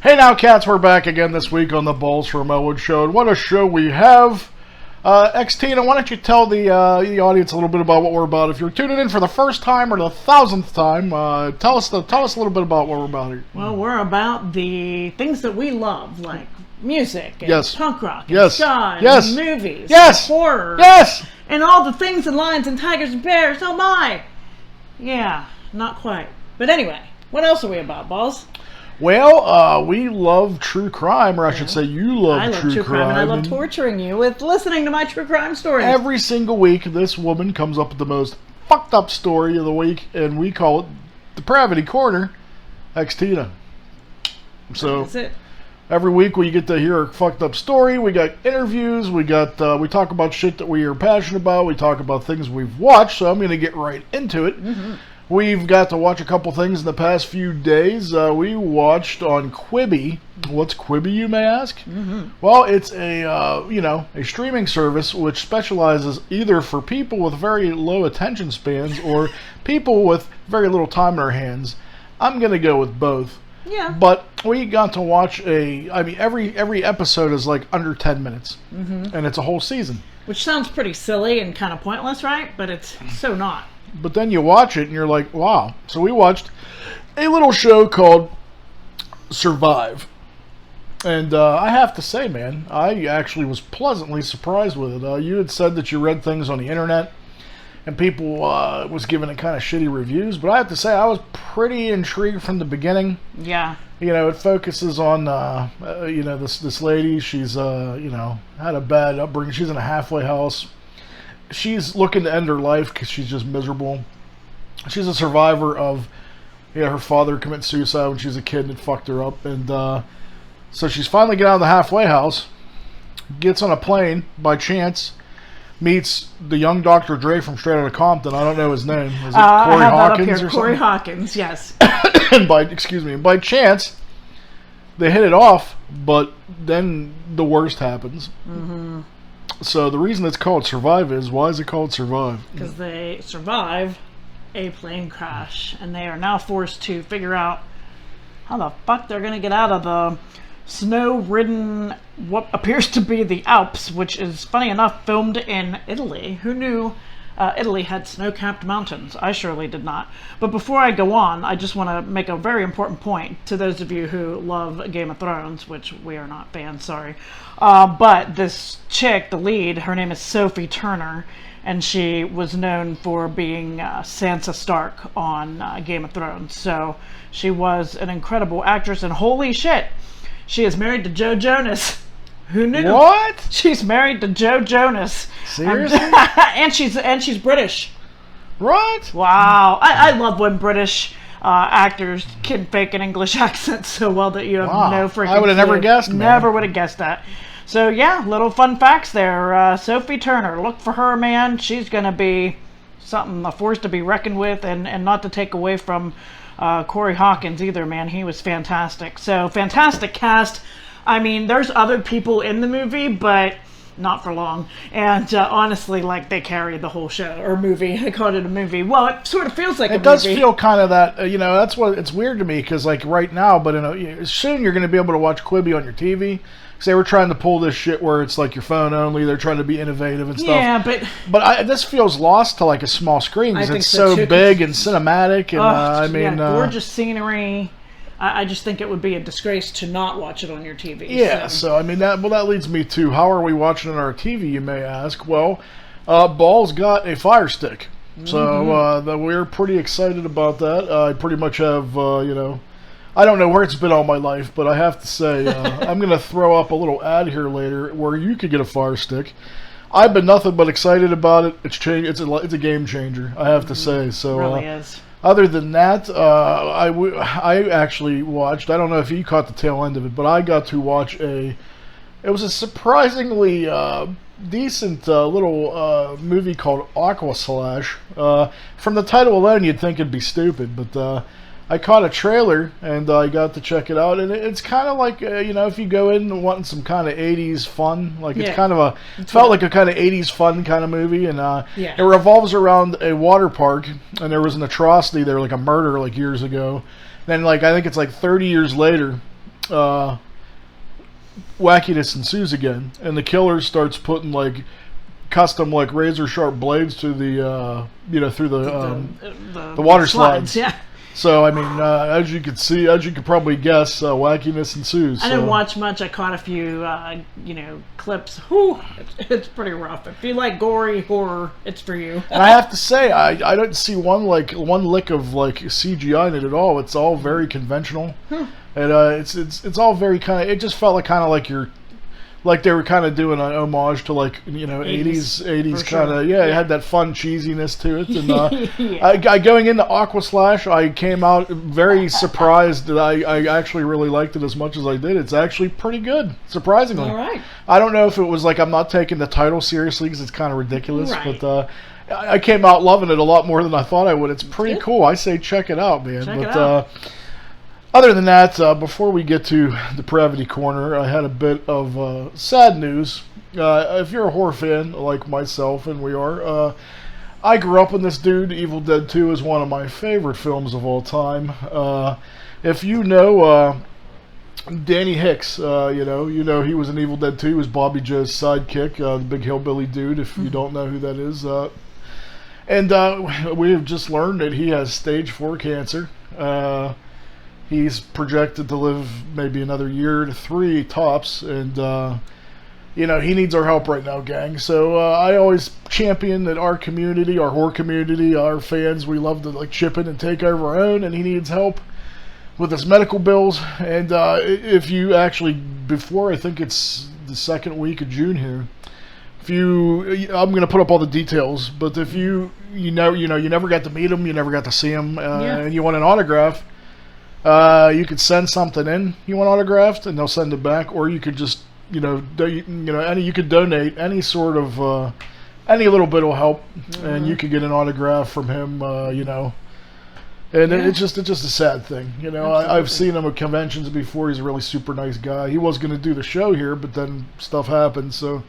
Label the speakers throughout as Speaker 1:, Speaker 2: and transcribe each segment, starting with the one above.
Speaker 1: Hey now, cats, we're back again this week on the Balls from Ellwood show, and what a show we have. Xtina, why don't you tell the audience a little bit about what we're about? If you're tuning in for the first time or the 1000th time, tell us a little bit about what we're about here.
Speaker 2: Well, we're about the things that we love, like music, and
Speaker 1: yes.
Speaker 2: punk rock, and
Speaker 1: yes.
Speaker 2: ska,
Speaker 1: yes.
Speaker 2: and movies,
Speaker 1: yes.
Speaker 2: and horror,
Speaker 1: yes.
Speaker 2: and all the things and lions and tigers and bears. Oh my! Yeah, not quite. But anyway, what else are we about, Balls?
Speaker 1: Well, we love true crime, or I should say you love true crime.
Speaker 2: And I love torturing you with listening to my true crime stories.
Speaker 1: Every single week, this woman comes up with the most fucked up story of the week, and we call it Depravity Corner, Xtina. So
Speaker 2: that's it.
Speaker 1: Every week we get to hear a fucked up story. We got interviews. We talk about shit that we are passionate about. We talk about things we've watched. So I'm going to get right into it. Mm-hmm. We've got to watch a couple things in the past few days. We watched on Quibi. What's Quibi, you may ask? Mm-hmm. Well, it's a streaming service which specializes either for people with very low attention spans or people with very little time in their hands. I'm going to go with both.
Speaker 2: Yeah.
Speaker 1: But we got to watch every episode is like under 10 minutes. Mm-hmm. And it's a whole season.
Speaker 2: Which sounds pretty silly and kind of pointless, right? But it's so not.
Speaker 1: But then you watch it and you're like, wow. So we watched a little show called Survive. And I have to say, man, I actually was pleasantly surprised with it. You had said that you read things on the internet and people was giving it kind of shitty reviews. But I have to say, I was pretty intrigued from the beginning.
Speaker 2: Yeah.
Speaker 1: You know, it focuses on, this lady. She's, had a bad upbringing. She's in a halfway house. She's looking to end her life because she's just miserable. She's a survivor of, her father committed suicide when she was a kid and it fucked her up. And so she's finally get out of the halfway house, gets on a plane by chance, meets the young Dr. Dre from Straight Outta Compton. I don't know his name. Is it Corey Hawkins or
Speaker 2: Corey
Speaker 1: something?
Speaker 2: Hawkins, yes.
Speaker 1: And by chance, they hit it off, but then the worst happens. Mm-hmm. So the reason it's called Survive is, why is it called Survive?
Speaker 2: Because they survive a plane crash, and they are now forced to figure out how the fuck they're going to get out of the snow-ridden, what appears to be the Alps, which is, funny enough, filmed in Italy. Who knew Italy had snow-capped mountains? I surely did not. But before I go on, I just want to make a very important point to those of you who love Game of Thrones, which we are not fans, sorry. But this chick, the lead, her name is Sophie Turner, and she was known for being Sansa Stark on Game of Thrones. So she was an incredible actress, and holy shit, she is married to Joe Jonas. Who knew?
Speaker 1: What?
Speaker 2: She's married to Joe Jonas.
Speaker 1: Seriously?
Speaker 2: and she's British.
Speaker 1: What?
Speaker 2: Wow. I love when British actors can fake an English accent so well that you have no freaking
Speaker 1: I would have never guessed, man.
Speaker 2: Never would have guessed that. So yeah, little fun facts there. Sophie Turner, look for her, man. She's going to be something, a force to be reckoned with, and not to take away from Corey Hawkins either, man. He was fantastic. So fantastic cast. I mean, there's other people in the movie, but not for long. And honestly, like, they carried the whole show, or movie. I called it a movie. Well, it sort of feels like a movie.
Speaker 1: It does feel kind of that, that's what, it's weird to me, because, like, right now, but soon you're going to be able to watch Quibi on your TV. Because they were trying to pull this shit where it's, like, your phone only. They're trying to be innovative and stuff.
Speaker 2: Yeah,
Speaker 1: But this feels lost to, like, a small screen, because it's so big and cinematic. And,
Speaker 2: gorgeous scenery. I just think it would be a disgrace to not watch it on your TV.
Speaker 1: Yeah, so I mean, that leads me to, how are we watching it on our TV, you may ask? Well, Ball's got a Fire Stick. So we're pretty excited about that. I pretty much have, I don't know where it's been all my life, but I have to say, I'm going to throw up a little ad here later where you could get a Fire Stick. I've been nothing but excited about it. It's a game changer, I have to say. So,
Speaker 2: it really is.
Speaker 1: Other than that, I actually watched, I don't know if you caught the tail end of it, but I got to watch it was a surprisingly decent little movie called Aquaslash. From the title alone, you'd think it'd be stupid, but I caught a trailer and I got to check it out, and it's kind of like if you go in wanting some kind of 80s fun, like it's kind of felt like a kind of 80s fun kind of movie, and it revolves around a water park, and there was an atrocity there, like a murder, like years ago. Then, like, I think it's like 30 years later, wackiness ensues again, and the killer starts putting like custom like razor sharp blades through the through the water slides.
Speaker 2: Yeah.
Speaker 1: So I mean, as you could probably guess, wackiness ensues.
Speaker 2: I didn't watch much. I caught a few, clips. Whew, it's pretty rough. If you like gory horror, it's for you.
Speaker 1: And I have to say, I didn't see one lick of like CGI in it at all. It's all very conventional, and it's all very kind of. It just felt like you're. Like they were kind of doing an homage to 80s kind of It had that fun cheesiness to it. And I going into Aquaslash, I came out very surprised that I actually really liked it as much as I did. It's actually pretty good, surprisingly.
Speaker 2: All right.
Speaker 1: I don't know if it was like I'm not taking the title seriously because it's kind of ridiculous,
Speaker 2: right.
Speaker 1: but I came out loving it a lot more than I thought I would. It's pretty cool. I say check it out, man.
Speaker 2: Check it out.
Speaker 1: Other than that, before we get to Depravity Corner, I had a bit of sad news. If you're a horror fan like myself, and we are, I grew up with this dude. Evil Dead 2 is one of my favorite films of all time. If you know Danny Hicks, he was in Evil Dead 2. He was Bobby Joe's sidekick, the big hillbilly dude, if you don't know who that is. And we have just learned that he has stage 4 cancer. He's projected to live maybe another year to 3 tops, and he needs our help right now, gang. So I always champion that our community, our horror community, our fans, we love to chip in and take over our own, and he needs help with his medical bills. And if you actually, before I think it's the second week of June here, I'm going to put up all the details, but if you never got to meet him, you never got to see him, and you want an autograph. You could send something in you want autographed, and they'll send it back, or you could just, you could donate any sort of, any little bit will help, and you could get an autograph from him, and it's just a sad thing, I've seen him at conventions before. He's a really super nice guy. He was going to do the show here, but then stuff happened, so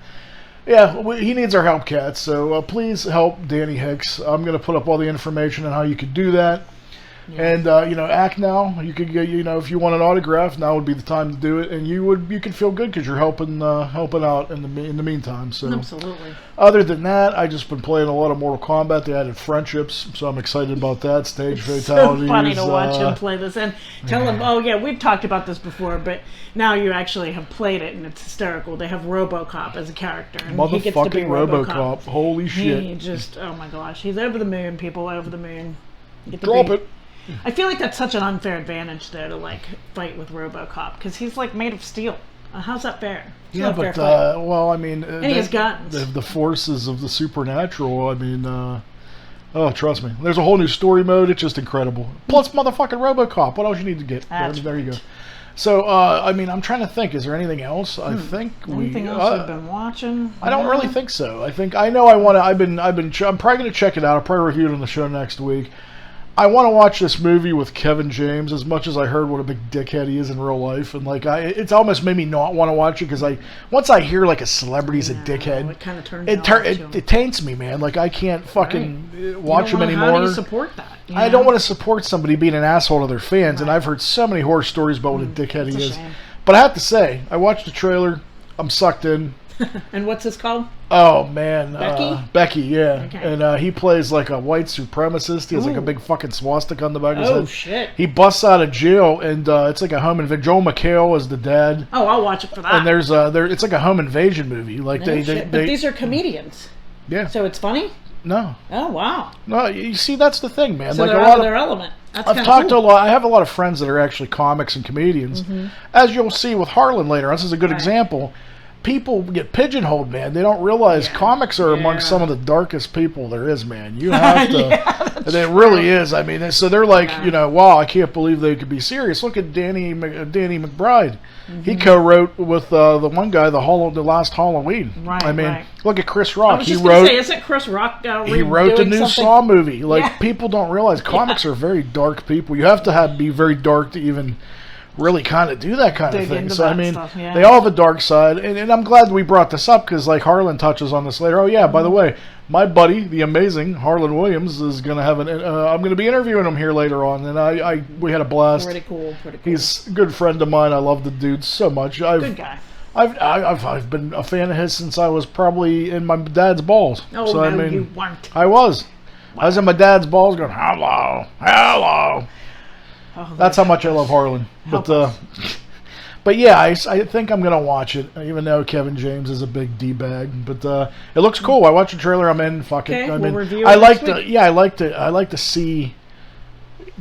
Speaker 1: he needs our help, cats. So please help Danny Hicks. I'm going to put up all the information on how you could do that. Yeah. And act now. You could get, if you want an autograph, now would be the time to do it, and you could feel good because you're helping out in the meantime. So
Speaker 2: absolutely.
Speaker 1: Other than that, I just been playing a lot of Mortal Kombat. They added friendships, so I'm excited about that. Stage fatalities.
Speaker 2: So funny to watch him play this and tell him, oh yeah, we've talked about this before, but now you actually have played it, and it's hysterical. They have RoboCop as a character, and he gets to be RoboCop.
Speaker 1: Holy shit!
Speaker 2: He just, oh my gosh, he's over the moon. People over the moon.
Speaker 1: Drop it.
Speaker 2: I feel like that's such an unfair advantage, though, to fight with RoboCop, because he's made of steel. How's that fair? It's not
Speaker 1: but
Speaker 2: fair
Speaker 1: well, I mean,
Speaker 2: and he has guns.
Speaker 1: The forces of the supernatural. I mean, trust me, there's a whole new story mode. It's just incredible. Plus, motherfucking RoboCop. What else you need to get? There you go. So, I'm trying to think. Is there anything else? I think
Speaker 2: anything else we've been watching?
Speaker 1: I don't really think so. I know I want to. I'm probably going to check it out. I'll probably review it on the show next week. I want to watch this movie with Kevin James as much as I heard what a big dickhead he is in real life, and it's almost made me not want to watch it because once I hear a celebrity's a dickhead,
Speaker 2: it kind of turns
Speaker 1: it taints me, man. I can't fucking watch him anymore.
Speaker 2: How do you support that?
Speaker 1: I don't want to support somebody being an asshole to their fans, and I've heard so many horror stories about what a dickhead he is.
Speaker 2: Shame.
Speaker 1: But I have to say, I watched the trailer. I'm sucked in.
Speaker 2: And what's this called?
Speaker 1: Oh man,
Speaker 2: Becky,
Speaker 1: yeah.
Speaker 2: Okay.
Speaker 1: And he plays a white supremacist. He has a big fucking swastika on the back of his head.
Speaker 2: Oh shit!
Speaker 1: He busts out of jail, and it's a home invasion. Joel McHale is the dad.
Speaker 2: Oh, I'll watch it for that.
Speaker 1: And it's a home invasion movie.
Speaker 2: But these are comedians.
Speaker 1: Yeah.
Speaker 2: So it's funny.
Speaker 1: No.
Speaker 2: Oh wow.
Speaker 1: No, you see, that's the thing, man.
Speaker 2: So they're out of their element.
Speaker 1: I've talked to a lot. I have a lot of friends that are actually comics and comedians, as you'll see with Harland later. This is a good example. People get pigeonholed, man. They don't realize comics are among some of the darkest people there is, man. You have to. It really is. I mean, so they're wow, I can't believe they could be serious. Look at Danny McBride. He co-wrote with the one guy the last Halloween.
Speaker 2: Right.
Speaker 1: Look at Chris Rock.
Speaker 2: I was just going to say, isn't Chris Rock
Speaker 1: he wrote the new Saw movie. People don't realize comics are very dark people. You have to be very dark to even really kind of do that kind of thing. So they all have a dark side, and I'm glad we brought this up because Harlan touches on this later. Oh yeah, by the way, my buddy, the amazing Harland Williams, is going to have an. I'm going to be interviewing him here later on, and we had a blast.
Speaker 2: Pretty cool.
Speaker 1: He's a good friend of mine. I love the dude so much.
Speaker 2: Good guy.
Speaker 1: I've been a fan of his since I was probably in my dad's balls.
Speaker 2: Oh, so, no, you weren't.
Speaker 1: I was. Wow. I was in my dad's balls going, hello. Oh, that's how much I love Harlan. But yeah, I think I'm gonna watch it, even though Kevin James is a big d-bag. But it looks cool. I watched the trailer. I'm in. Fuck it.
Speaker 2: Okay, we'll review it
Speaker 1: I like to see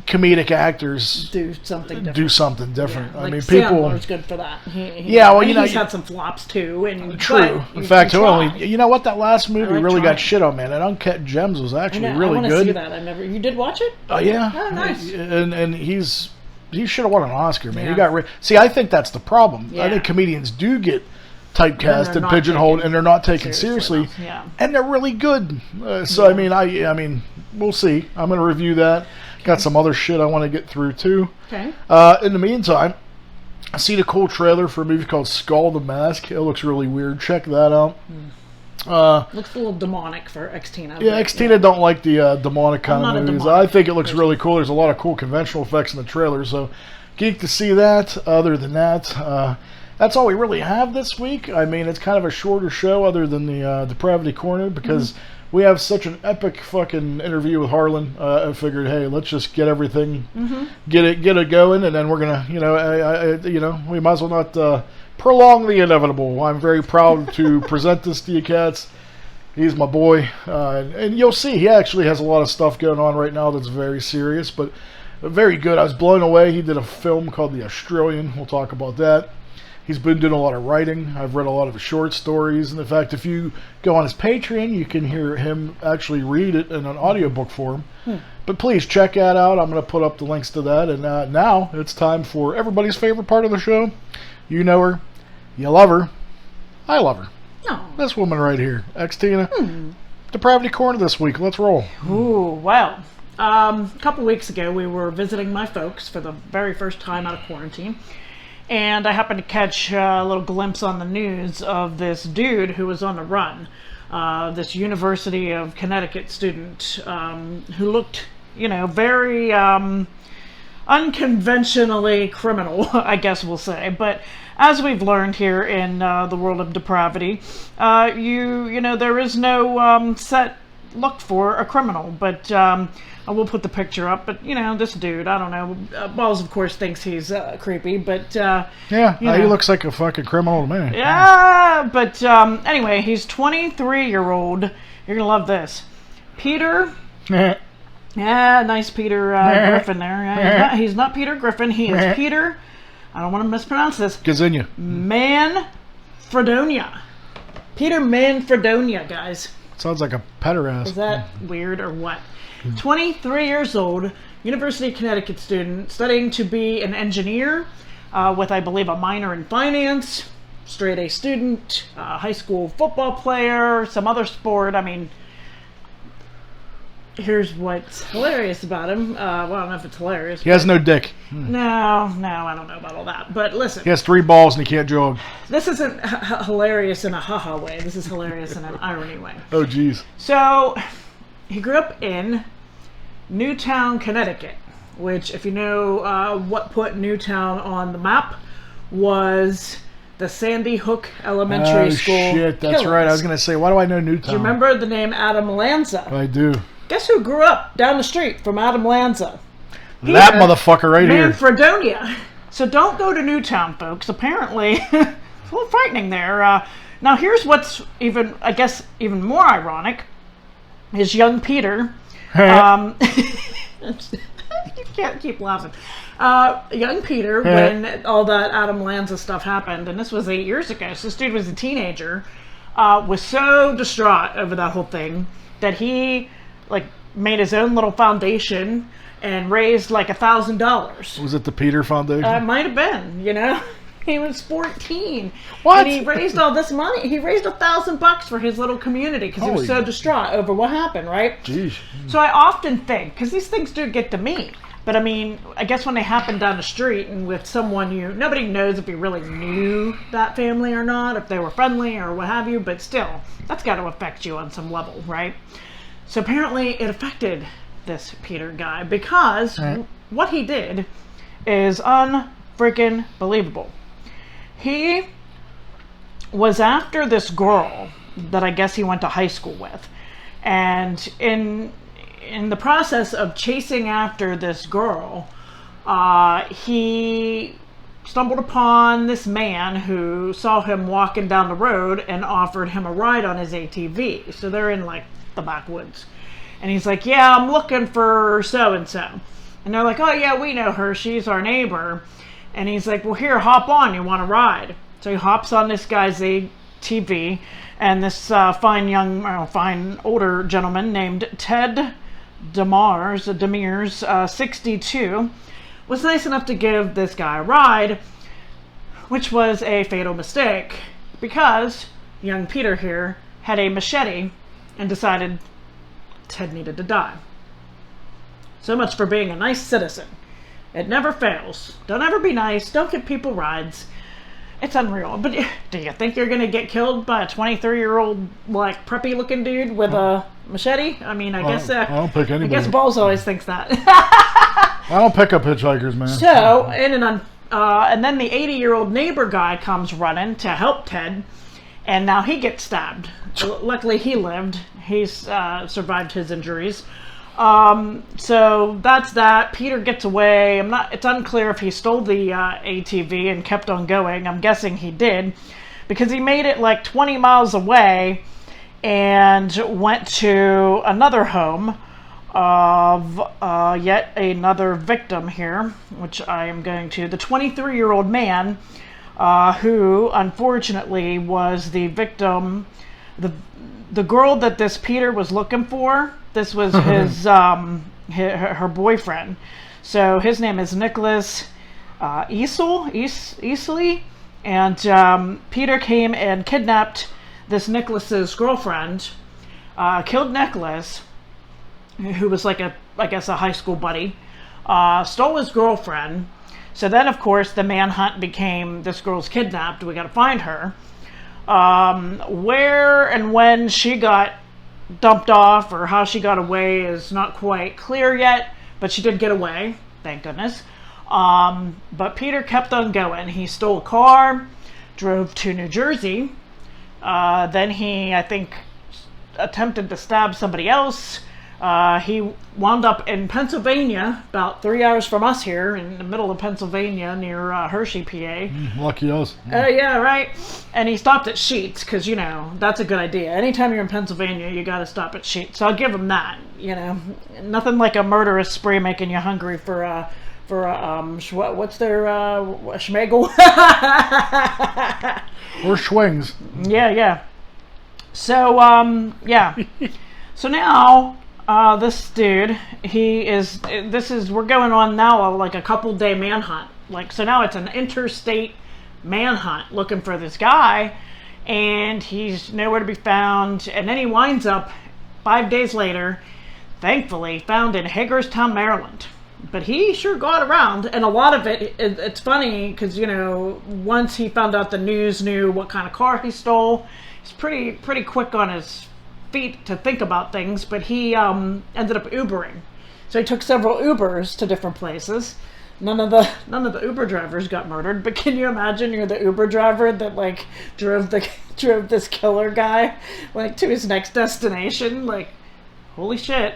Speaker 1: comedic actors
Speaker 2: do something different.
Speaker 1: Yeah,
Speaker 2: like
Speaker 1: people.
Speaker 2: Sandler's good for that. He's had some flops too. And
Speaker 1: true. In fact, you know what? That last movie really got shit on, man. And Uncut Gems was actually really good. I want to see
Speaker 2: that. You did watch it?
Speaker 1: Oh yeah.
Speaker 2: Oh, nice.
Speaker 1: And he should have won an Oscar, man. Yeah. See, I think that's the problem. Yeah. I think comedians do get typecast and pigeonholed, and they're not taken seriously.
Speaker 2: Yeah.
Speaker 1: And they're really good. So I mean, we'll see. I'm going to review that. Got some other shit I want to get through too.
Speaker 2: Okay.
Speaker 1: In the meantime, I seen a cool trailer for a movie called Skull the Mask. It looks really weird. Check that out.
Speaker 2: Looks a little demonic for Xtina.
Speaker 1: Yeah, Xtina don't like the demonic kind of movies. I think it looks really cool. There's a lot of cool conventional effects in the trailer, so geek to see that. Other than that, that's all we really have this week. I mean, it's kind of a shorter show other than the Depravity Corner because we have such an epic fucking interview with Harlan. I figured, hey, let's just get everything, get it going, and then we're gonna, we might as well not prolong the inevitable. I'm very proud to present this to you cats. He's my boy, and you'll see he actually has a lot of stuff going on right now that's very serious, but very good. I was blown away. He did a film called The Australian. We'll talk about that. He's been doing a lot of writing. I've read a lot of his short stories, and in fact, if you go on his Patreon, you can hear him actually read it in an audiobook form. But please check that out. I'm going to put up the links to that, and now it's time for everybody's favorite part of the show. You know her. You love her. I love her.
Speaker 2: No.
Speaker 1: This woman right here. Xtina. Depravity Corner this week. Let's roll.
Speaker 2: Ooh, well. A couple weeks ago, we were visiting my folks for the very first time out of quarantine. And I happened to catch a little glimpse on the news of this dude who was on the run. This University of Connecticut student who looked, very unconventionally criminal, I guess we'll say. But as we've learned here in the world of depravity, there is no set look for a criminal. But I will put the picture up. But this dude, I don't know. Balls, of course, thinks he's creepy, but
Speaker 1: he looks like a fucking criminal to me.
Speaker 2: Yeah, but anyway, he's 23-year-old. You're gonna love this, Peter. Yeah, nice Peter Griffin there. Yeah, he's not Peter Griffin. He is Peter. I don't want to mispronounce this.
Speaker 1: Gazinia.
Speaker 2: Manfredonia. Peter Manfredonia, guys.
Speaker 1: Sounds like a pederast.
Speaker 2: Is that weird or what? 23 years old, University of Connecticut student, studying to be an engineer with, I believe, a minor in finance, straight A student, high school football player, some other sport. I mean, here's what's hilarious about him. Well, I don't know if it's hilarious.
Speaker 1: He has no dick.
Speaker 2: No, I don't know about all that. But listen.
Speaker 1: He has 3 balls and he can't jog.
Speaker 2: This isn't hilarious in a haha way. This is hilarious in an irony way.
Speaker 1: Oh, jeez.
Speaker 2: So, he grew up in Newtown, Connecticut, which, if you know what put Newtown on the map, was the Sandy Hook Elementary School.
Speaker 1: Oh, shit, that's
Speaker 2: killers.
Speaker 1: right. I was going to say, why do I know Newtown?
Speaker 2: Do you remember the name Adam Lanza?
Speaker 1: I do.
Speaker 2: Guess who grew up down the street from Adam Lanza?
Speaker 1: That motherfucker right here.
Speaker 2: Manfredonia. So don't go to Newtown, folks. Apparently, it's a little frightening there. Now, here's what's even more ironic, is young Peter. You can't keep laughing. Young Peter, when all that Adam Lanza stuff happened, and this was 8 years ago, so this dude was a teenager, was so distraught over that whole thing that he made his own little foundation and raised $1,000.
Speaker 1: Was it the Peter Foundation?
Speaker 2: It might have been, He was 14.
Speaker 1: What?
Speaker 2: And he raised all this money. He raised $1,000 for his little community because he was so distraught over what happened, right?
Speaker 1: Jeez.
Speaker 2: So I often think, because these things do get to me, But I mean, I guess when they happen down the street and with someone nobody knows if you really knew that family or not, if they were friendly or what have you, but still, that's got to affect you on some level, right? So apparently it affected this Peter guy because what he did is unfreaking believable. He was after this girl that I guess he went to high school with. And in the process of chasing after this girl, he stumbled upon this man who saw him walking down the road and offered him a ride on his ATV. So they're in like the backwoods. And he's like, yeah, I'm looking for so-and-so. And they're like, oh yeah, we know her. She's our neighbor. And he's like, well, here, hop on. You want to ride? So he hops on this guy's ATV. And this fine older gentleman named Ted Demers, 62, was nice enough to give this guy a ride, which was a fatal mistake because young Peter here had a machete and decided Ted needed to die. So much for being a nice citizen. It never fails. Don't ever be nice. Don't give people rides. It's unreal. But do you think you're going to get killed by a 23-year-old, like, preppy-looking dude with a machete? I mean, I guess... I
Speaker 1: don't pick anybody.
Speaker 2: I guess Balls always thinks that.
Speaker 1: I don't pick up hitchhikers, man.
Speaker 2: So, and then the 80-year-old neighbor guy comes running to help Ted, and now he gets stabbed. Luckily, he lived. He's survived his injuries. So that's that. Peter gets away. It's unclear if he stole the ATV and kept on going. I'm guessing he did because he made it like 20 miles away and went to another home of yet another victim here, which I am going to. The 23-year-old man who unfortunately was the victim, the girl that this Peter was looking for. This was her boyfriend. So his name is Nicholas Easley, and Peter came and kidnapped this Nicholas's girlfriend, killed Nicholas, who was like a high school buddy, stole his girlfriend. So then, of course, the manhunt became this girl's kidnapped. We got to find her. Where and when she got dumped off or how she got away is not quite clear yet, but she did get away, thank goodness. But Peter kept on going. He stole a car, drove to New Jersey. Then he, I think, attempted to stab somebody else. He wound up in Pennsylvania, about 3 hours from us here, in the middle of Pennsylvania, near Hershey, PA.
Speaker 1: Lucky us.
Speaker 2: Yeah, right. And he stopped at Sheetz, because, that's a good idea. Anytime you're in Pennsylvania, you got to stop at Sheetz. So I'll give him that, Nothing like a murderous spree making you hungry for what's their, schmegel?
Speaker 1: Or schwings.
Speaker 2: Yeah. So, yeah. So now... this dude, we're going on now like a couple day manhunt. So now it's an interstate manhunt looking for this guy, and he's nowhere to be found. And then he winds up 5 days later, thankfully, found in Hagerstown, Maryland. But he sure got around, and a lot of it's funny because, once he found out the news knew what kind of car he stole, he's pretty quick on his feet to think about things, but he ended up Ubering. So he took several Ubers to different places. None of the Uber drivers got murdered, but can you imagine you're the Uber driver that drove this killer guy to his next destination? Holy shit,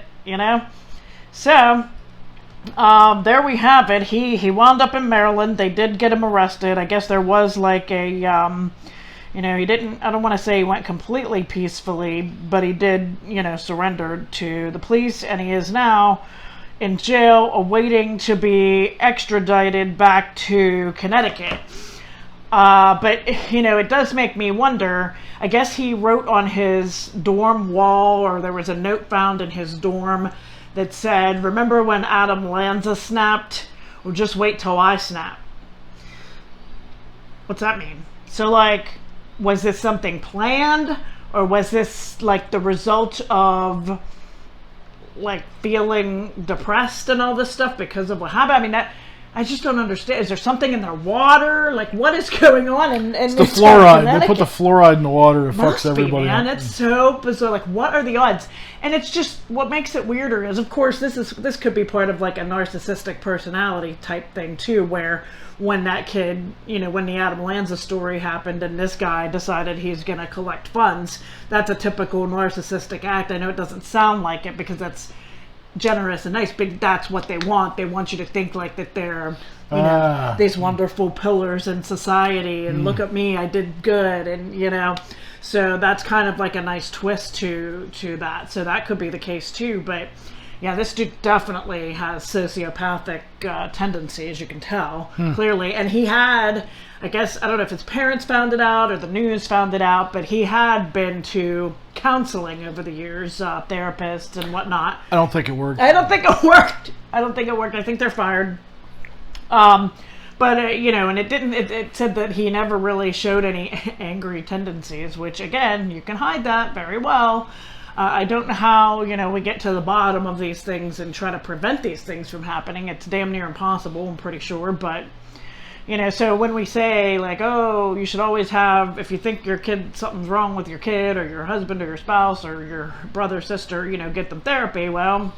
Speaker 2: So there we have it. He wound up in Maryland. They did get him arrested. I guess there was a he didn't, I don't want to say he went completely peacefully, but he did, surrender to the police, and he is now in jail awaiting to be extradited back to Connecticut. But, it does make me wonder. I guess he wrote on his dorm wall, or there was a note found in his dorm that said, "Remember when Adam Lanza snapped? Or just wait till I snap." What's that mean? So, was this something planned, or was this the result of like feeling depressed and all this stuff because of what happened. I mean, that I just don't understand. Is there something in their water? Like, what is going on? And
Speaker 1: it's the fluoride. They put the fluoride in the water. It fucks everybody up.
Speaker 2: Man, it's so bizarre. Like, what are the odds? And it's just what makes it weirder is, of course, this could be part of like a narcissistic personality type thing too, where when that kid, you know, when the Adam Lanza story happened and this guy decided he's going to collect funds, that's a typical narcissistic act. I know it doesn't sound like it because that's generous and nice, but that's what they want. They want you to think like that they're, you know, these wonderful pillars in society, and look at me, I did good, and you know, so that's kind of like a nice twist to that. So that could be the case too. But yeah, this dude definitely has sociopathic tendencies, you can tell clearly. And he had, I guess, I don't know if his parents found it out or the news found it out, but he had been to counseling over the years, therapists and whatnot.
Speaker 1: I don't think it worked.
Speaker 2: I don't think it worked. I think they're fired. But, you know, and it didn't, it said that he never really showed any angry tendencies, which, again, you can hide that very well. I don't know how, you know, we get to the bottom of these things and try to prevent these things from happening. It's damn near impossible, I'm pretty sure. But, you know, so when we say, like, oh, you should always have, if you think your kid, something's wrong with your kid or your husband or your spouse or your brother, sister, you know, get them therapy. Well,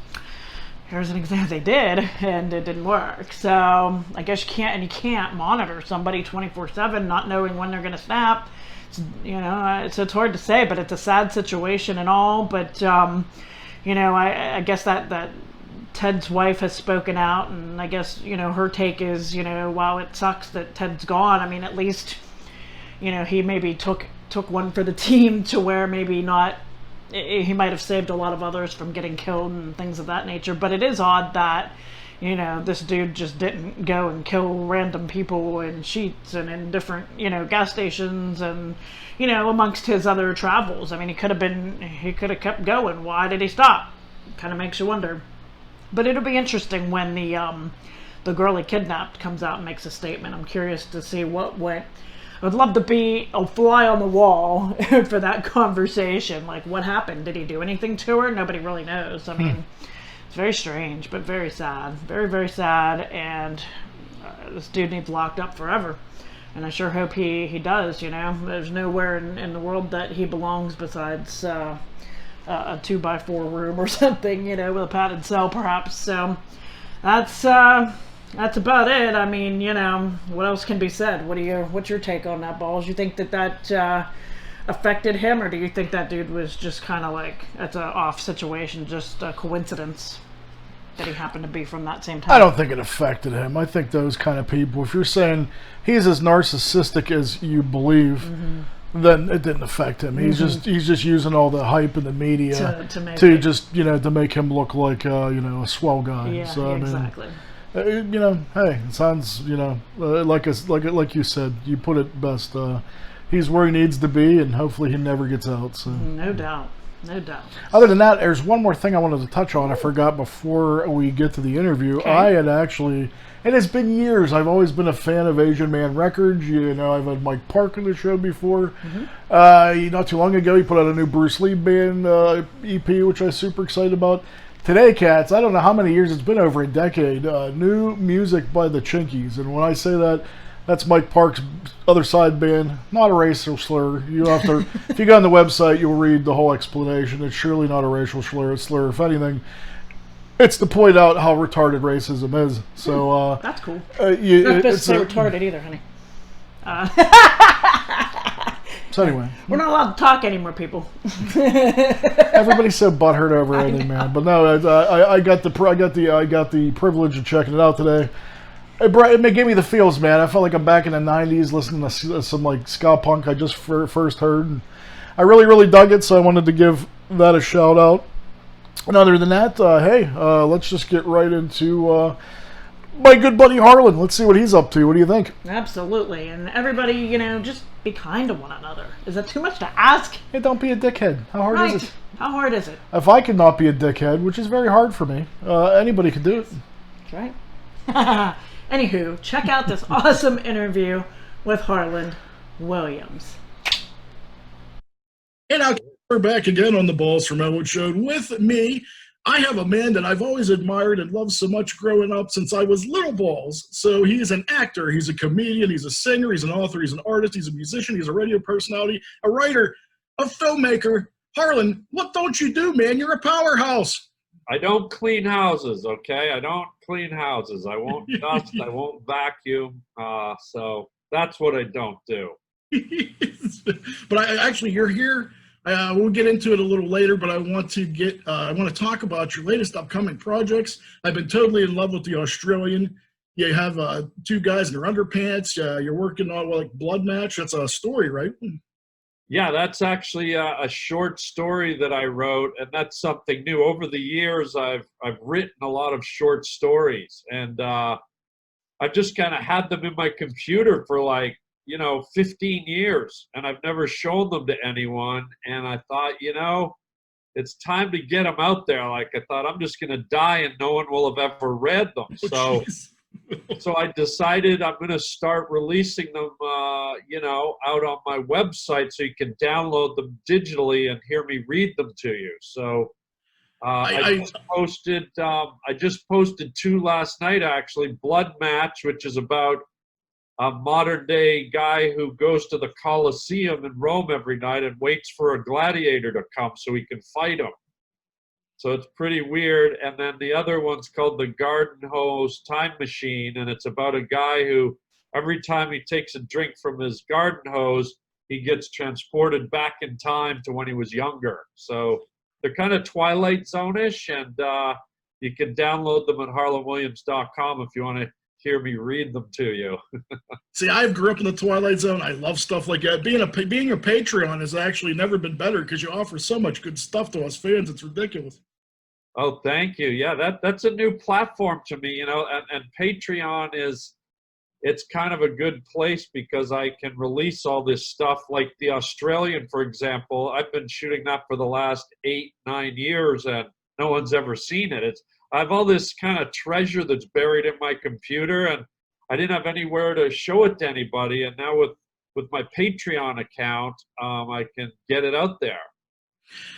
Speaker 2: here's an example. They did, and it didn't work. So I guess you can't monitor somebody 24/7, not knowing when they're going to snap. You know, it's hard to say, but it's a sad situation and all. But you know, I guess that Ted's wife has spoken out, and I guess, you know, her take is, you know, while it sucks that Ted's gone, I mean, at least, you know, he maybe took one for the team to where maybe not. He might have saved a lot of others from getting killed and things of that nature. But it is odd that, you know, this dude just didn't go and kill random people in Sheets and in different, you know, gas stations and, you know, amongst his other travels. I mean, he could have kept going. Why did he stop? Kind of makes you wonder. But it'll be interesting when the girl he kidnapped comes out and makes a statement. I'm curious to see what went. I would love to be a fly on the wall for that conversation. Like, what happened? Did he do anything to her? Nobody really knows. I mean, it's very strange, but very sad. Very, very sad. And this dude needs locked up forever. And I sure hope he does, you know. There's nowhere in the world that he belongs besides a 2x4 room or something, you know, with a padded cell perhaps. So that's about it. I mean, you know, what else can be said? What's your take on that, Balls? You think that affected him, or do you think that dude was just kind of like, it's an off situation, just a coincidence that he happened to be from that same time?
Speaker 1: I don't think it affected him. I think those kind of people, if you're saying he's as narcissistic as you believe, then it didn't affect him. He's just using all the hype in the media to make him look like you know, a swell guy.
Speaker 2: Yeah,
Speaker 1: so,
Speaker 2: exactly.
Speaker 1: I mean, you know, hey, it sounds, you know, like you said, you put it best. He's where he needs to be, and hopefully he never gets out. So
Speaker 2: no doubt.
Speaker 1: Other than that, there's one more thing I wanted to touch on. I forgot before we get to the interview.
Speaker 2: Okay.
Speaker 1: I had actually, and it's been years, I've always been a fan of Asian Man Records. You know, I've had Mike Park on the show before. Not too long ago, he put out a new Bruce Lee band EP, which I was super excited about. Today, cats, I don't know how many years, it's been over a decade, new music by the Chinkies. And when I say that, that's Mike Park's Other Side band, not a racial slur. You have to, if you go on the website, you'll read the whole explanation. It's surely not a racial slur. If anything, it's to point out how retarded racism is. So
Speaker 2: that's cool.
Speaker 1: It's
Speaker 2: say retarded either, honey.
Speaker 1: So anyway,
Speaker 2: we're not allowed to talk anymore, people.
Speaker 1: Everybody's so butthurt over anything, man. But no, I got the privilege of checking it out today. It gave me the feels, man. I felt like I'm back in the '90s, listening to some like ska punk I just first heard. And I really, really dug it, so I wanted to give that a shout out. And other than that, hey, let's just get right into my good buddy Harland. Let's see what he's up to. What do you think?
Speaker 2: Absolutely. And everybody, you know, just be kind to one another. Is that too much to ask?
Speaker 1: Hey, don't be a dickhead. How hard is it?
Speaker 2: How hard is it?
Speaker 1: If I could not be a dickhead, which is very hard for me, anybody could do it.
Speaker 2: That's right. Anywho, check out this awesome interview with Harland Williams.
Speaker 1: And now we're back again on the Balls from Ellwood show with me. I have a man that I've always admired and loved so much growing up since I was little balls. So he's an actor, he's a comedian, he's a singer, he's an author, he's an artist, he's a musician, he's a radio personality, a writer, a filmmaker. Harland, what don't you do, man? You're a powerhouse.
Speaker 3: I don't clean houses, okay? I don't clean houses. I won't dust, I won't vacuum. So that's what I don't do.
Speaker 1: But actually, you're here. We'll get into it a little later, but I want to talk about your latest upcoming projects. I've been totally in love with the Australian. You have two guys in their underpants. You're working on like Blood Match. That's a story, right?
Speaker 3: Yeah, that's actually a short story that I wrote, and that's something new. Over the years, I've written a lot of short stories, and I've just kind of had them in my computer for like, 15 years, and I've never shown them to anyone. And I thought, it's time to get them out there. Like, I thought, I'm just going to die and no one will have ever read them. So I decided I'm going to start releasing them, out on my website so you can download them digitally and hear me read them to you. So I just posted two last night, actually. Blood Match, which is about a modern day guy who goes to the Colosseum in Rome every night and waits for a gladiator to come so he can fight him. So it's pretty weird. And then the other one's called The Garden Hose Time Machine, and it's about a guy who every time he takes a drink from his garden hose, he gets transported back in time to when he was younger. So they're kind of Twilight Zone-ish, and you can download them at harlandwilliams.com if you want to hear me read them to you.
Speaker 1: See, I grew up in the Twilight Zone. I love stuff like that. Being a Patreon has actually never been better because you offer so much good stuff to us fans. It's ridiculous.
Speaker 3: Oh, thank you. Yeah, that's a new platform to me, and Patreon it's kind of a good place because I can release all this stuff. Like the Australian, for example, I've been shooting that for the last 8-9 years and no one's ever seen it. I have all this kind of treasure that's buried in my computer, and I didn't have anywhere to show it to anybody. And now with my Patreon account, I can get it out there.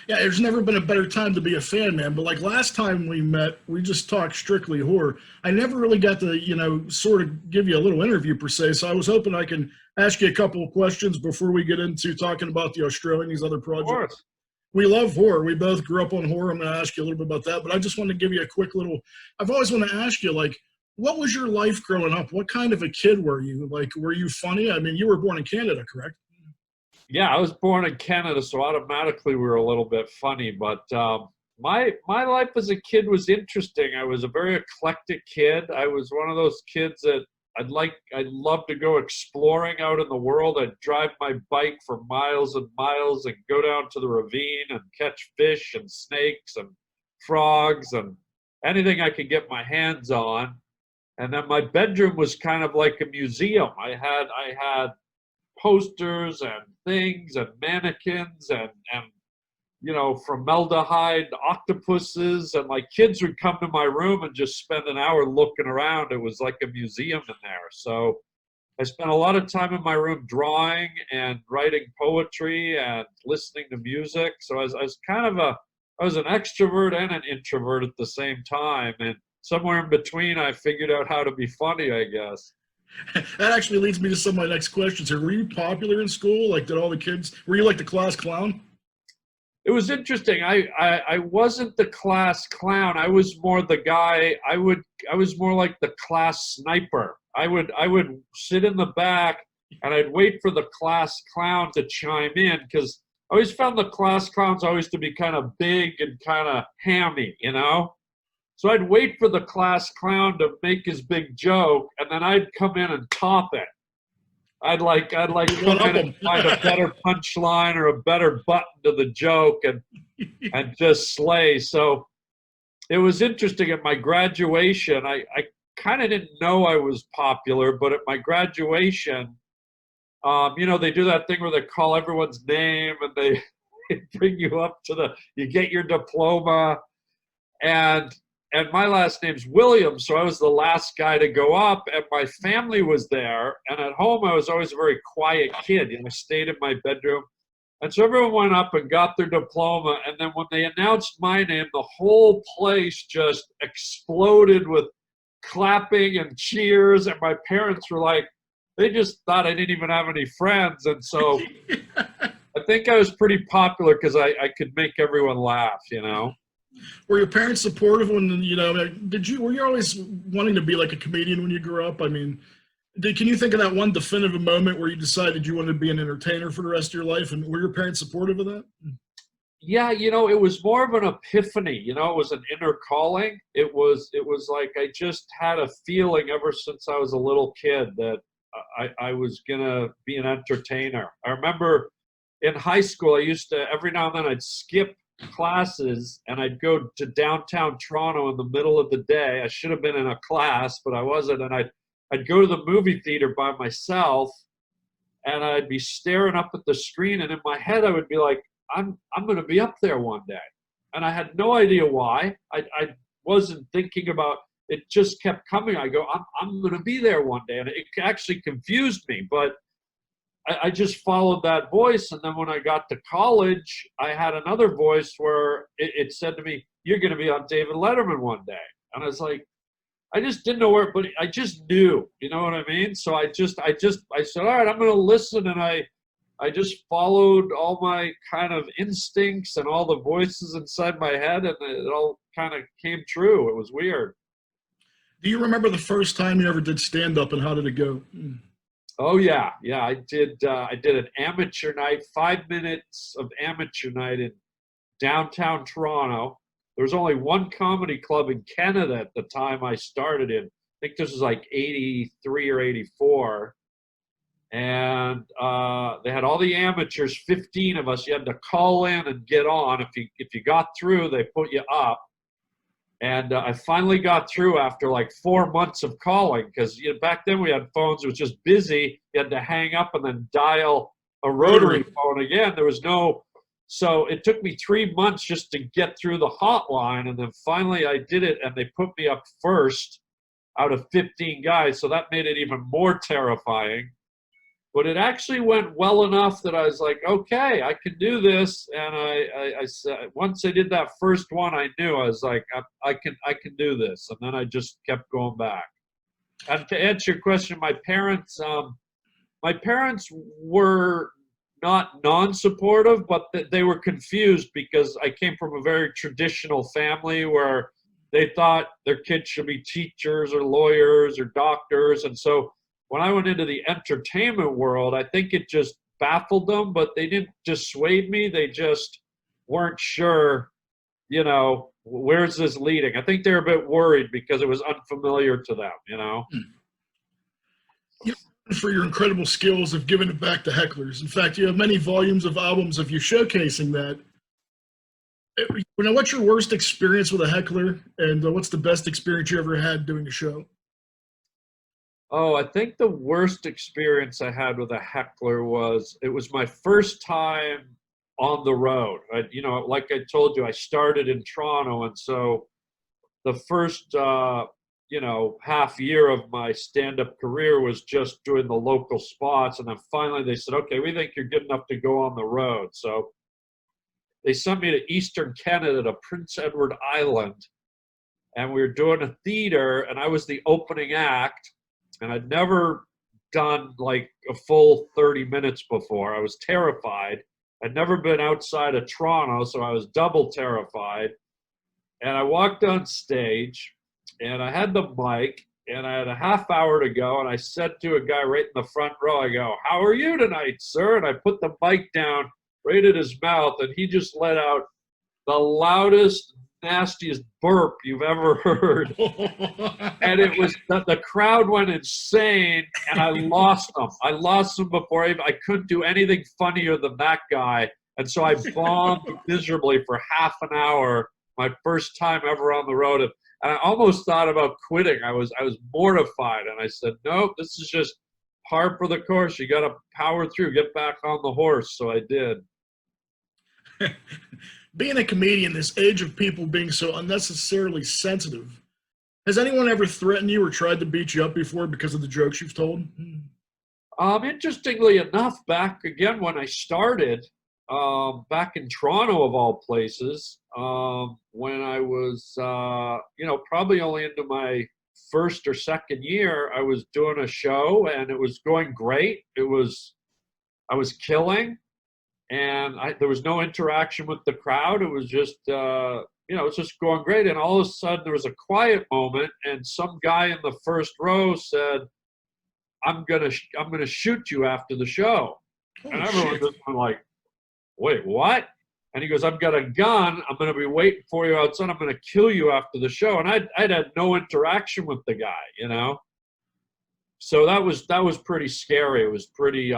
Speaker 1: Yeah, there's never been a better time to be a fan, man. But like last time we met, we just talked strictly horror. I never really got to, sort of give you a little interview per se. So I was hoping I can ask you a couple of questions before we get into talking about the Australian, these other projects.
Speaker 3: Of course.
Speaker 1: We love horror. We both grew up on horror. I'm going to ask you a little bit about that, but I just want to give you a quick little, I've always wanted to ask you, like, what was your life growing up? What kind of a kid were you? Like, were you funny? I mean, you were born in Canada, correct?
Speaker 3: Yeah, I was born in Canada, so automatically we were a little bit funny, but my life as a kid was interesting. I was a very eclectic kid. I was one of those kids that I'd love to go exploring out in the world. I'd drive my bike for miles and miles and go down to the ravine and catch fish and snakes and frogs and anything I could get my hands on. And then my bedroom was kind of like a museum. I had posters and things and mannequins and formaldehyde octopuses, and my kids would come to my room and just spend an hour looking around. It was like a museum in there. So I spent a lot of time in my room drawing and writing poetry and listening to music. So I was an extrovert and an introvert at the same time, and somewhere in between I figured out how to be funny, I guess.
Speaker 1: That actually leads me to some of my next questions here. Were you popular in school? Like, were you like the class clown?
Speaker 3: It was interesting. I wasn't the class clown. I was more the guy. I was more like the class sniper. I would sit in the back and I'd wait for the class clown to chime in, because I always found the class clowns always to be kind of big and kind of hammy, So I'd wait for the class clown to make his big joke, and then I'd come in and top it. I'd come in and find a better punchline or a better button to the joke and just slay. So it was interesting. At my graduation, I kind of didn't know I was popular, but at my graduation, they do that thing where they call everyone's name and they bring you up you get your diploma, and my last name's Williams, so I was the last guy to go up, and my family was there. And at home, I was always a very quiet kid. I stayed in my bedroom. And so everyone went up and got their diploma. And then when they announced my name, the whole place just exploded with clapping and cheers. And my parents were like, they just thought I didn't even have any friends. And so I think I was pretty popular because I could make everyone laugh, you know.
Speaker 4: Were your parents supportive when, you know, were you always wanting to be like a comedian when you grew up? I mean, can you think of that one definitive moment where you decided you wanted to be an entertainer for the rest of your life? And were your parents supportive of that?
Speaker 3: Yeah, you know, it was more of an epiphany. You know, it was an inner calling. It was like I just had a feeling ever since I was a little kid that I was going to be an entertainer. I remember in high school, I used to, every now and then I'd skip classes and I'd go to downtown Toronto in the middle of the day. I should have been in a class, but I wasn't. And I'd go to the movie theater by myself and I'd be staring up at the screen. And in my head, I would be like, I'm going to be up there one day. And I had no idea why. I wasn't thinking about it, just kept coming. I go, I'm going to be there one day. And it actually confused me, but I just followed that voice. And then when I got to college, I had another voice where it said to me, you're going to be on David Letterman one day. And I was like, I just didn't know where, but I just knew, you know what I mean? So I said, all right, I'm going to listen. And I just followed all my kind of instincts and all the voices inside my head, and it all kind of came true. It was weird.
Speaker 4: Do you remember the first time you ever did stand-up, and how did it go?
Speaker 3: Oh yeah. I did an amateur night, 5 minutes of amateur night in downtown Toronto. There was only one comedy club in Canada at the time I started in. I think this was like 83 or 84. And they had all the amateurs, 15 of us. You had to call in and get on. If you got through, they put you up. And I finally got through after like 4 months of calling, because back then we had phones. It was just busy. You had to hang up and then dial a rotary phone again. There was no, so it took me 3 months just to get through the hotline. And then finally I did it, and they put me up first out of 15 guys. So that made it even more terrifying. But it actually went well enough that I was like, okay, I can do this. And I said, once I did that first one, I knew. I was like, I can do this. And then I just kept going back. And to answer your question, my parents were not non-supportive, but they were confused because I came from a very traditional family where they thought their kids should be teachers or lawyers or doctors. And so when I went into the entertainment world, I think it just baffled them, but they didn't dissuade me. They just weren't sure, you know, where's this leading? I think they're a bit worried because it was unfamiliar to them, you know.
Speaker 4: You know, for your incredible skills of giving it back to hecklers. In fact, you have many volumes of albums of you showcasing that. You know, what's your worst experience with a heckler, and what's the best experience you ever had doing a show?
Speaker 3: Oh, I think the worst experience I had with a heckler was, it was my first time on the road. You know, like I told you, I started in Toronto. And so the first, you know, half year of my stand-up career was just doing the local spots. And then finally they said, okay, we think you're good enough to go on the road. So they sent me to Eastern Canada, to Prince Edward Island. And we were doing a theater, and I was the opening act. And I'd never done like a full 30 minutes before. I was terrified. I'd never been outside of Toronto, so I was double terrified. And I walked on stage, and I had the mic, and I had a half hour to go. And I said to a guy right in the front row, I go, "How are you tonight, sir?" And I put the mic down right at his mouth, and he just let out the loudest, nastiest burp you've ever heard. And it was, the crowd went insane, and I lost them. I lost them before I couldn't do anything funnier than that guy. And so I bombed miserably for half an hour, my first time ever on the road. And I almost thought about quitting. I was mortified. And I said, nope, this is just par for the course. You got to power through, get back on the horse. So I did.
Speaker 4: Being a comedian, this age of people being so unnecessarily sensitive, has anyone ever threatened you or tried to beat you up before because of the jokes you've told?
Speaker 3: Interestingly enough, back again when I started, back in Toronto, of all places, when I was, probably only into my first or second year. I was doing a show and it was going great. I was killing, and there was no interaction with the crowd. It was just, it was just going great. And all of a sudden there was a quiet moment, and some guy in the first row said, I'm gonna shoot you after the show.
Speaker 4: Holy
Speaker 3: And everyone
Speaker 4: shit.
Speaker 3: just went like, wait, what? And he goes, I've got a gun. I'm going to be waiting for you outside. I'm going to kill you after the show. And I'd had no interaction with the guy, So that was pretty scary. It was pretty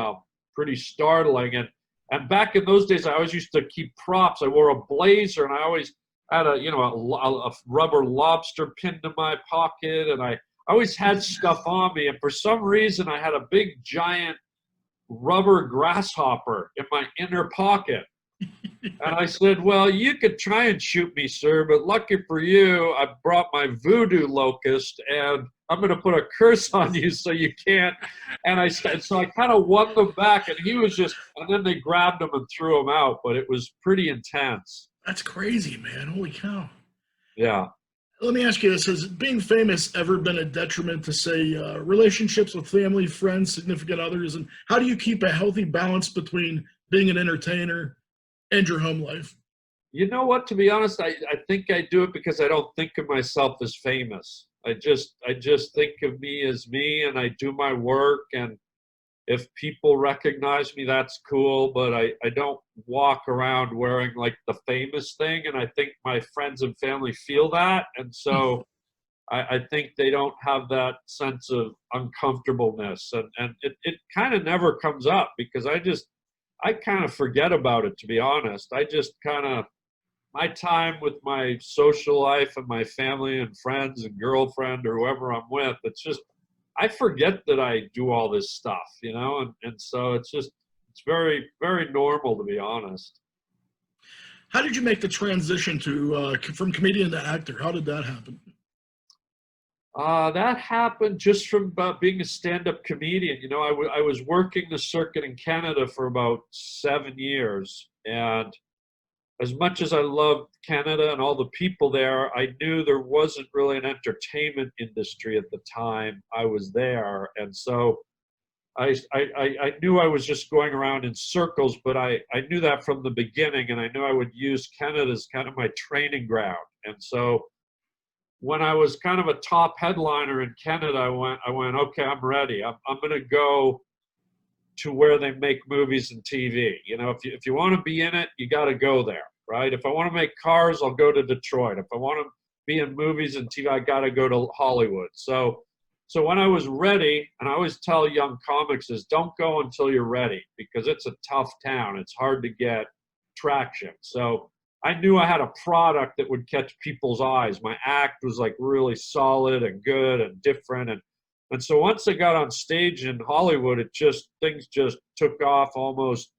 Speaker 3: startling. And back in those days, I always used to keep props. I wore a blazer, and I always had a rubber lobster pinned in my pocket, and I always had stuff on me. And for some reason, I had a big giant rubber grasshopper in my inner pocket. And I said, well, you could try and shoot me, sir, but lucky for you, I brought my voodoo locust, and I'm going to put a curse on you so you can't. And I said, so I kind of won them back, and he was just, and then they grabbed him and threw him out, but it was pretty intense.
Speaker 4: That's crazy, man. Holy cow.
Speaker 3: Yeah.
Speaker 4: Let me ask you this. Has being famous ever been a detriment to, say, relationships with family, friends, significant others? And how do you keep a healthy balance between being an entertainer and your home life?
Speaker 3: You know what? To be honest, I think I do it because I don't think of myself as famous. I just think of me as me, and I do my work. And if people recognize me, that's cool. But I don't walk around wearing like the famous thing. And I think my friends and family feel that. And so I think they don't have that sense of uncomfortableness. And it kind of never comes up because I kind of forget about it, to be honest. I just kind of, my time with my social life and my family and friends and girlfriend or whoever I'm with, it's just, I forget that I do all this stuff, and so it's very, very normal, to be honest.
Speaker 4: How did you make the transition from comedian to actor? How did that happen?
Speaker 3: That happened just from being a stand-up comedian. I was working the circuit in Canada for about 7 years, and as much as I loved Canada and all the people there, I knew there wasn't really an entertainment industry at the time I was there, and so I knew I was just going around in circles. But I knew that from the beginning, and I knew I would use Canada as kind of my training ground, and so when I was kind of a top headliner in Canada, I went, okay, I'm ready. I'm going to go to where they make movies and TV. If you want to be in it, you got to go there, right? If I want to make cars, I'll go to Detroit. If I want to be in movies and TV, I got to go to Hollywood. So when I was ready, and I always tell young comics is don't go until you're ready, because it's a tough town. It's hard to get traction. So I knew I had a product that would catch people's eyes. My act was like really solid and good and different. And so once I got on stage in Hollywood, things just took off almost.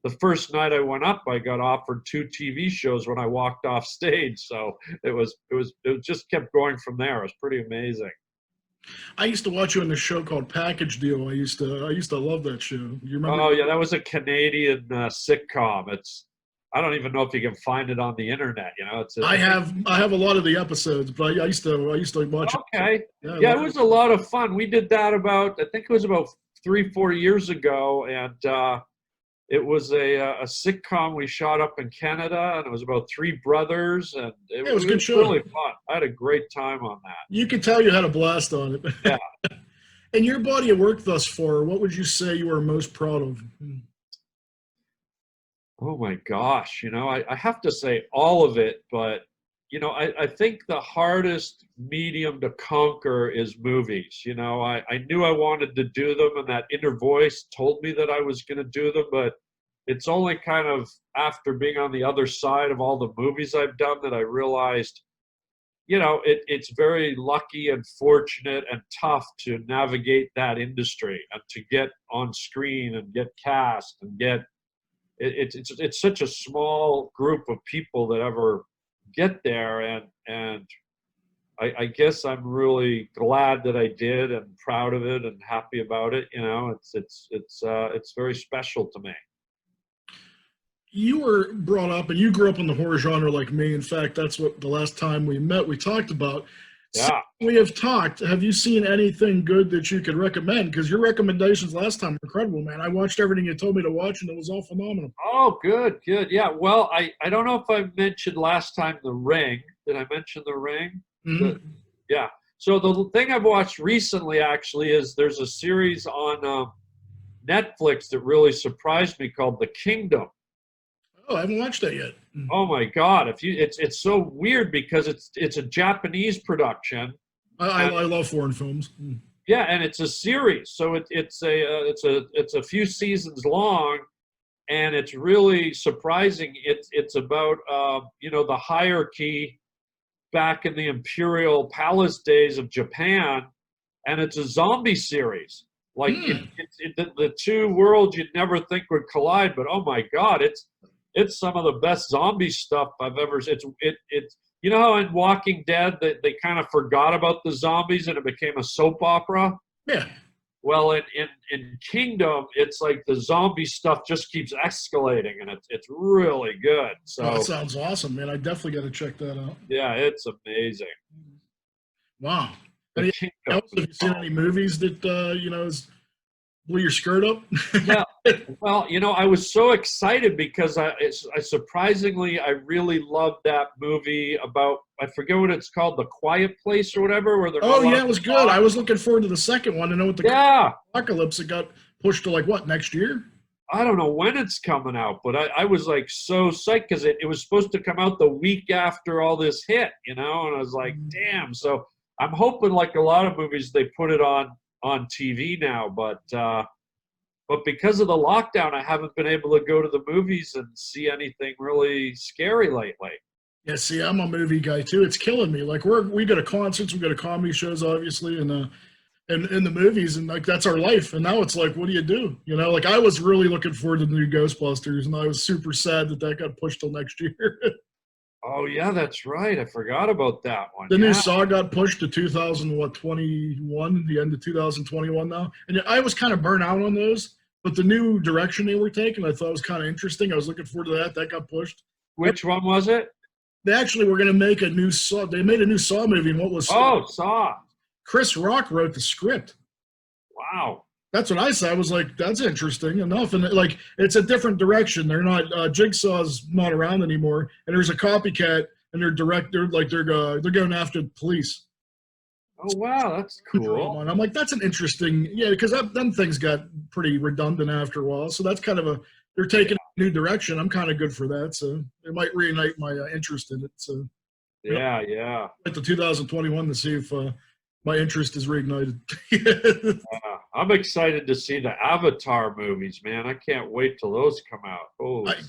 Speaker 3: The first night I went up, I got offered 2 TV shows when I walked off stage. So it just kept going from there. It was pretty amazing.
Speaker 4: I used to watch you on this show called Package Deal. I used to love that show. You remember?
Speaker 3: Oh yeah, that was a Canadian sitcom. I don't even know if you can find it on the internet.
Speaker 4: I have a lot of the episodes, but I used to watch it.
Speaker 3: Okay. Yeah, it was a lot of fun. We did that I think it was about 3-4 years ago, and it was a sitcom we shot up in Canada, and it was about 3 brothers, and it was a good show. Really fun. I had a great time on that.
Speaker 4: You could tell you had a blast on it.
Speaker 3: Yeah.
Speaker 4: In your body of work thus far, what would you say you are most proud of?
Speaker 3: Oh my gosh, I have to say all of it, but I think the hardest medium to conquer is movies. I knew I wanted to do them, and that inner voice told me that I was going to do them, but it's only kind of after being on the other side of all the movies I've done that I realized, it's very lucky and fortunate and tough to navigate that industry and to get on screen and get cast and get. It's such a small group of people that ever get there, and I guess I'm really glad that I did and proud of it and happy about it. It's very special to me.
Speaker 4: you were brought up and you grew up in the horror genre like me. In fact, that's what the last time we met, we talked about.
Speaker 3: Yeah.
Speaker 4: Since we have talked, have you seen anything good that you could recommend? Because your recommendations last time were incredible, man. I watched everything you told me to watch, and it was all phenomenal.
Speaker 3: Oh, good. Yeah. Well, I don't know if I mentioned last time The Ring. Did I mention The Ring?
Speaker 4: Mhm.
Speaker 3: Yeah. So the thing I've watched recently actually is there's a series on Netflix that really surprised me called The Kingdom.
Speaker 4: Oh, I haven't watched that yet.
Speaker 3: Oh my God! It's so weird because it's a Japanese production.
Speaker 4: I love foreign films.
Speaker 3: Yeah, and it's a series, so it's a few seasons long, and it's really surprising. It's about the hierarchy back in the imperial palace days of Japan, and it's a zombie series. Like the two worlds you'd never think would collide, but oh my God, it's some of the best zombie stuff I've ever. It's you know how in Walking Dead they kind of forgot about the zombies and it became a soap opera.
Speaker 4: Yeah.
Speaker 3: Well, in Kingdom, it's like the zombie stuff just keeps escalating, and it's really good. So
Speaker 4: that sounds awesome, man. I definitely got to check that out.
Speaker 3: yeah, it's amazing.
Speaker 4: Wow. Anything else? Have you seen any movies that blew your skirt up?
Speaker 3: Yeah. Well, I was so excited because I surprisingly I really loved that movie about, I forget what it's called, The Quiet Place or whatever. Where they're
Speaker 4: it was good. I was looking forward to the second one. I know with the apocalypse, it got pushed to like what, next year?
Speaker 3: I don't know when it's coming out, but I was like so psyched because it was supposed to come out the week after all this hit, and I was like, damn. So I'm hoping, like a lot of movies, they put it on TV now, but because of the lockdown, I haven't been able to go to the movies and see anything really scary lately.
Speaker 4: Yeah, see, I'm a movie guy too. It's killing me. Like we go to concerts, we go to comedy shows, obviously, and in the movies, and like that's our life. And now it's like, what do you do? Like I was really looking forward to the new Ghostbusters, and I was super sad that got pushed till next year.
Speaker 3: Oh yeah, that's right. I forgot about that one.
Speaker 4: The new Saw got pushed to 2021, the end of 2021 now. And I was kind of burnt out on those, but the new direction they were taking, I thought was kind of interesting. I was looking forward to that. That got pushed.
Speaker 3: Which one was it?
Speaker 4: They actually were going to make a new Saw. They made a new Saw movie, and what was
Speaker 3: Saw. Chris
Speaker 4: Rock wrote the script.
Speaker 3: Wow.
Speaker 4: That's what I said. I was like, that's interesting enough. And like, it's a different direction. They're not, Jigsaw's not around anymore. And there's a copycat, and they're going after the police.
Speaker 3: Oh, wow. That's cool.
Speaker 4: And I'm like, that's an interesting, because them things got pretty redundant after a while. So that's kind of they're taking a new direction. I'm kind of good for that. So it might reignite my interest in it. So
Speaker 3: yeah.
Speaker 4: At the 2021 to see if my interest is reignited.
Speaker 3: I'm excited to see the Avatar movies, man. I can't wait till those come out.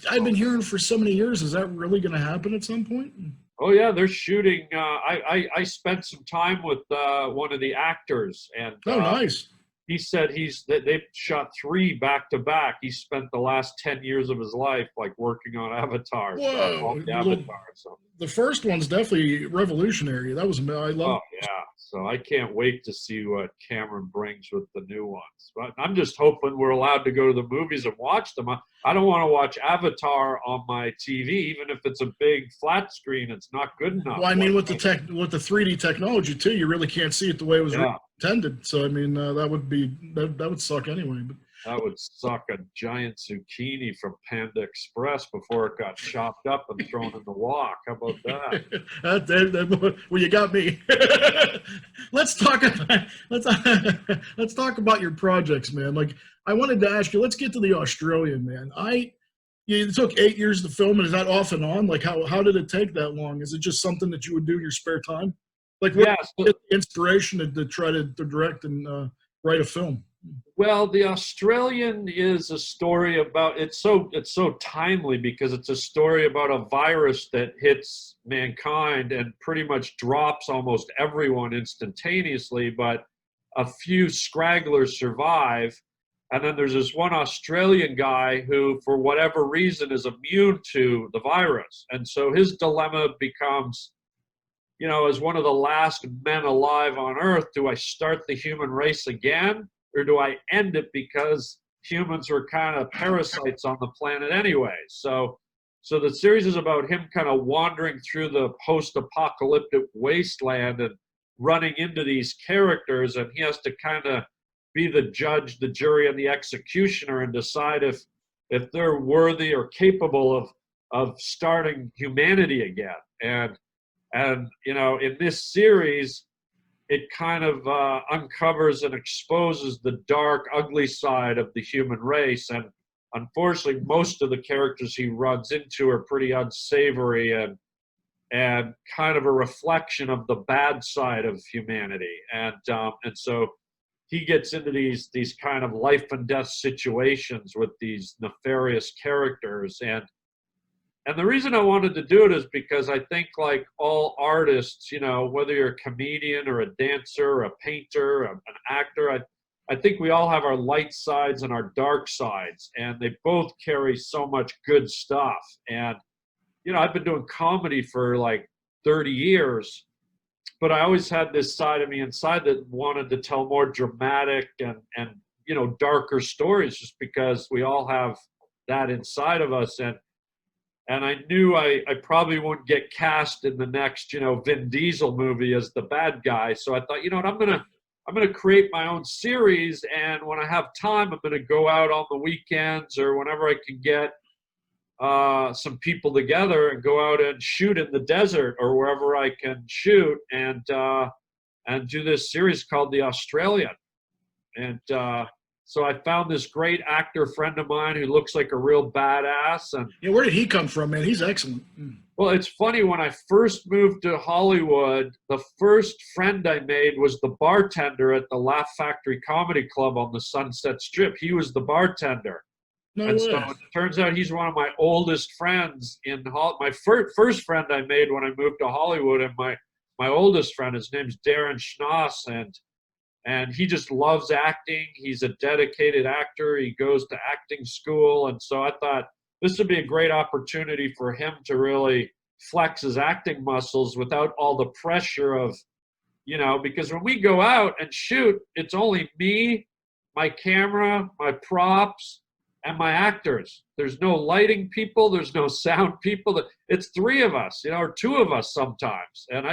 Speaker 4: I've been hearing for so many years. Is that really going to happen at some point?
Speaker 3: Oh yeah, they're shooting. I spent some time with one of the actors, and
Speaker 4: nice.
Speaker 3: He said they've shot 3 back to back. He spent the last 10 years of his life like working on Avatar.
Speaker 4: Whoa!
Speaker 3: So.
Speaker 4: The first one's definitely revolutionary. That was I love.
Speaker 3: Oh yeah. So I can't wait to see what Cameron brings with the new ones. But I'm just hoping we're allowed to go to the movies and watch them. I don't want to watch Avatar on my TV, even if it's a big flat screen. It's not good enough.
Speaker 4: Well, I mean, with the 3D technology too, you really can't see it the way it was intended. So I mean, that would suck anyway. But
Speaker 3: that would suck a giant zucchini from Panda Express before it got chopped up and thrown in the wok. How about that?
Speaker 4: Well, you got me. Let's talk about your projects, man. Like I wanted to ask you. Let's get to the Australian, man. It took 8 years to film, and is that off and on? Like how did it take that long? Is it just something that you would do in your spare time? Like what inspiration to try to direct and write a film?
Speaker 3: Well, the Australian is a story about it's so timely because it's a story about a virus that hits mankind and pretty much drops almost everyone instantaneously, but a few scragglers survive. And then there's this one Australian guy who, for whatever reason, is immune to the virus. And so his dilemma becomes, as one of the last men alive on Earth, do I start the human race again? Or do I end it because humans were kind of parasites on the planet anyway. So the series is about him kind of wandering through the post-apocalyptic wasteland and running into these characters, and he has to kind of be the judge, the jury, and the executioner and decide if they're worthy or capable of starting humanity again. And you know, in this series, it kind of uncovers and exposes the dark, ugly side of the human race. And unfortunately, most of the characters he runs into are pretty unsavory and kind of a reflection of the bad side of humanity. And so he gets into these kind of life and death situations with these nefarious characters. And the reason I wanted to do it is because I think, like all artists, you know, whether you're a comedian or a dancer or a painter, an actor, I think we all have our light sides and our dark sides, and they both carry so much good stuff. And, you know, I've been doing comedy for like 30 years, but I always had this side of me inside that wanted to tell more dramatic and you know, darker stories, just because we all have that inside of us. And I knew I probably wouldn't get cast in the next, you know, Vin Diesel movie as the bad guy. So I thought, you know what, I'm gonna create my own series, and when I have time, I'm gonna go out on the weekends or whenever I can get some people together and go out and shoot in the desert or wherever I can shoot, and do this series called The Australian. And so I found this great actor friend of mine who looks like a real badass. And
Speaker 4: yeah, where did he come from, man? He's excellent.
Speaker 3: Well, it's funny, when I first moved to Hollywood, the first friend I made was the bartender at the Laugh Factory Comedy Club on the Sunset Strip. He was the bartender.
Speaker 4: No
Speaker 3: And
Speaker 4: way.
Speaker 3: so it turns out he's one of my oldest friends in my first friend I made when I moved to Hollywood, and my oldest friend, his name's Darren Schnoss, and he just loves acting. He's a dedicated actor. He goes to acting school, and so I thought this would be a great opportunity for him to really flex his acting muscles without all the pressure of, you know, because when we go out and shoot, it's only me, my camera, my props, and my actors. There's no lighting people. There's no sound people. It's three of us, you know, or two of us sometimes. And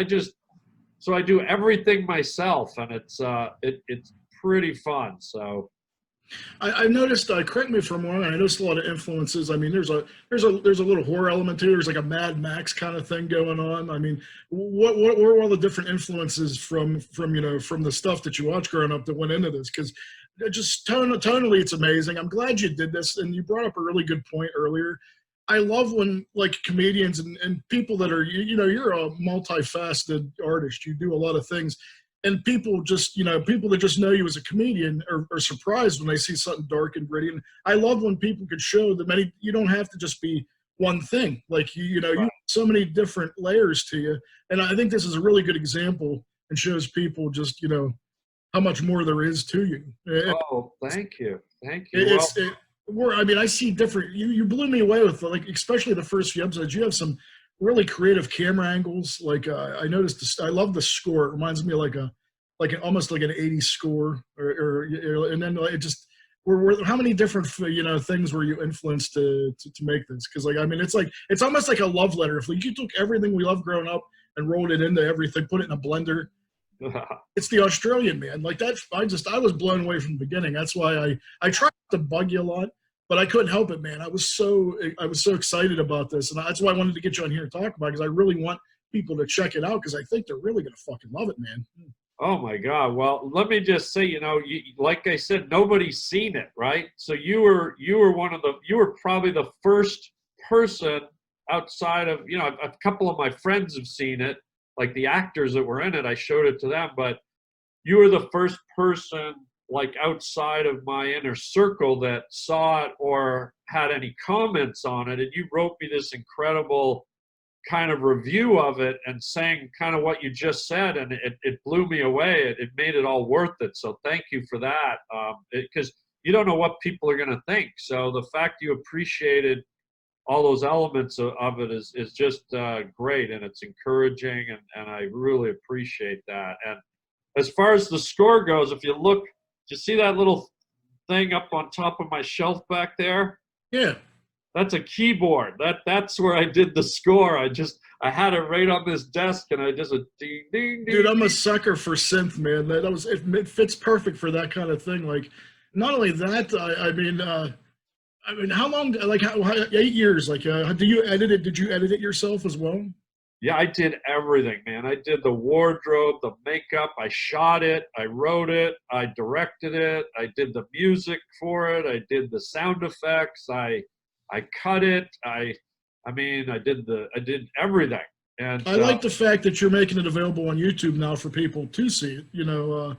Speaker 3: so I do everything myself, and it's pretty fun. So
Speaker 4: I noticed. Correct me if I'm wrong. I noticed a lot of influences. I mean, there's a little horror element to it. There's like a Mad Max kind of thing going on. I mean, what were all the different influences from the stuff that you watched growing up that went into this? Because just tonally, it's amazing. I'm glad you did this, and you brought up a really good point earlier. I love when, like, comedians and people that are, you know, you're a multifaceted artist. You do a lot of things, and people that just know you as a comedian are surprised when they see something dark and gritty. And I love when people could show that you don't have to just be one thing. Like, you know, you have so many different layers to you. And I think this is a really good example and shows people just, you know, how much more there is to you.
Speaker 3: Oh, thank you.
Speaker 4: I mean, I see different. You blew me away with, like, especially the first few episodes. You have some really creative camera angles. Like, I noticed. I love the score. It reminds me of almost like an '80s score. And then it just. How many different, you know, things were you influenced to make this? Because, like, I mean, it's almost like a love letter. If, like, you took everything we loved growing up and rolled it into everything, put it in a blender. It's The Australian, man. Like that, I was blown away from the beginning. That's why I tried to bug you a lot, but I couldn't help it, man. I was so excited about this, and that's why I wanted to get you on here and talk about it, because I really want people to check it out, because I think they're really gonna fucking love it, man.
Speaker 3: Oh my God! Well, let me just say, you know, like I said, nobody's seen it, right? So you were probably the first person outside of, you know, a couple of my friends have seen it. Like the actors that were in it, I showed it to them, but you were the first person, like, outside of my inner circle that saw it or had any comments on it. And you wrote me this incredible kind of review of it and saying kind of what you just said, and it blew me away. It made it all worth it. So thank you for that, because you don't know what people are going to think. So the fact you appreciated all those elements of it is just great, and it's encouraging, and I really appreciate that. And as far as the score goes, if you look, you see that little thing up on top of my shelf back there?
Speaker 4: Yeah.
Speaker 3: That's a keyboard. That's where I did the score. I had it right on this desk, and I just a ding ding ding.
Speaker 4: Dude, I'm a sucker for synth, man. It fits perfect for that kind of thing. Like, not only that, I mean, how long? Like, how 8 years? Like, do you edit it? Did you edit it yourself as well?
Speaker 3: Yeah, I did everything, man. I did the wardrobe, the makeup. I shot it. I wrote it. I directed it. I did the music for it. I did the sound effects. I cut it. I did everything. And
Speaker 4: I like the fact that you're making it available on YouTube now for people to see it. You know,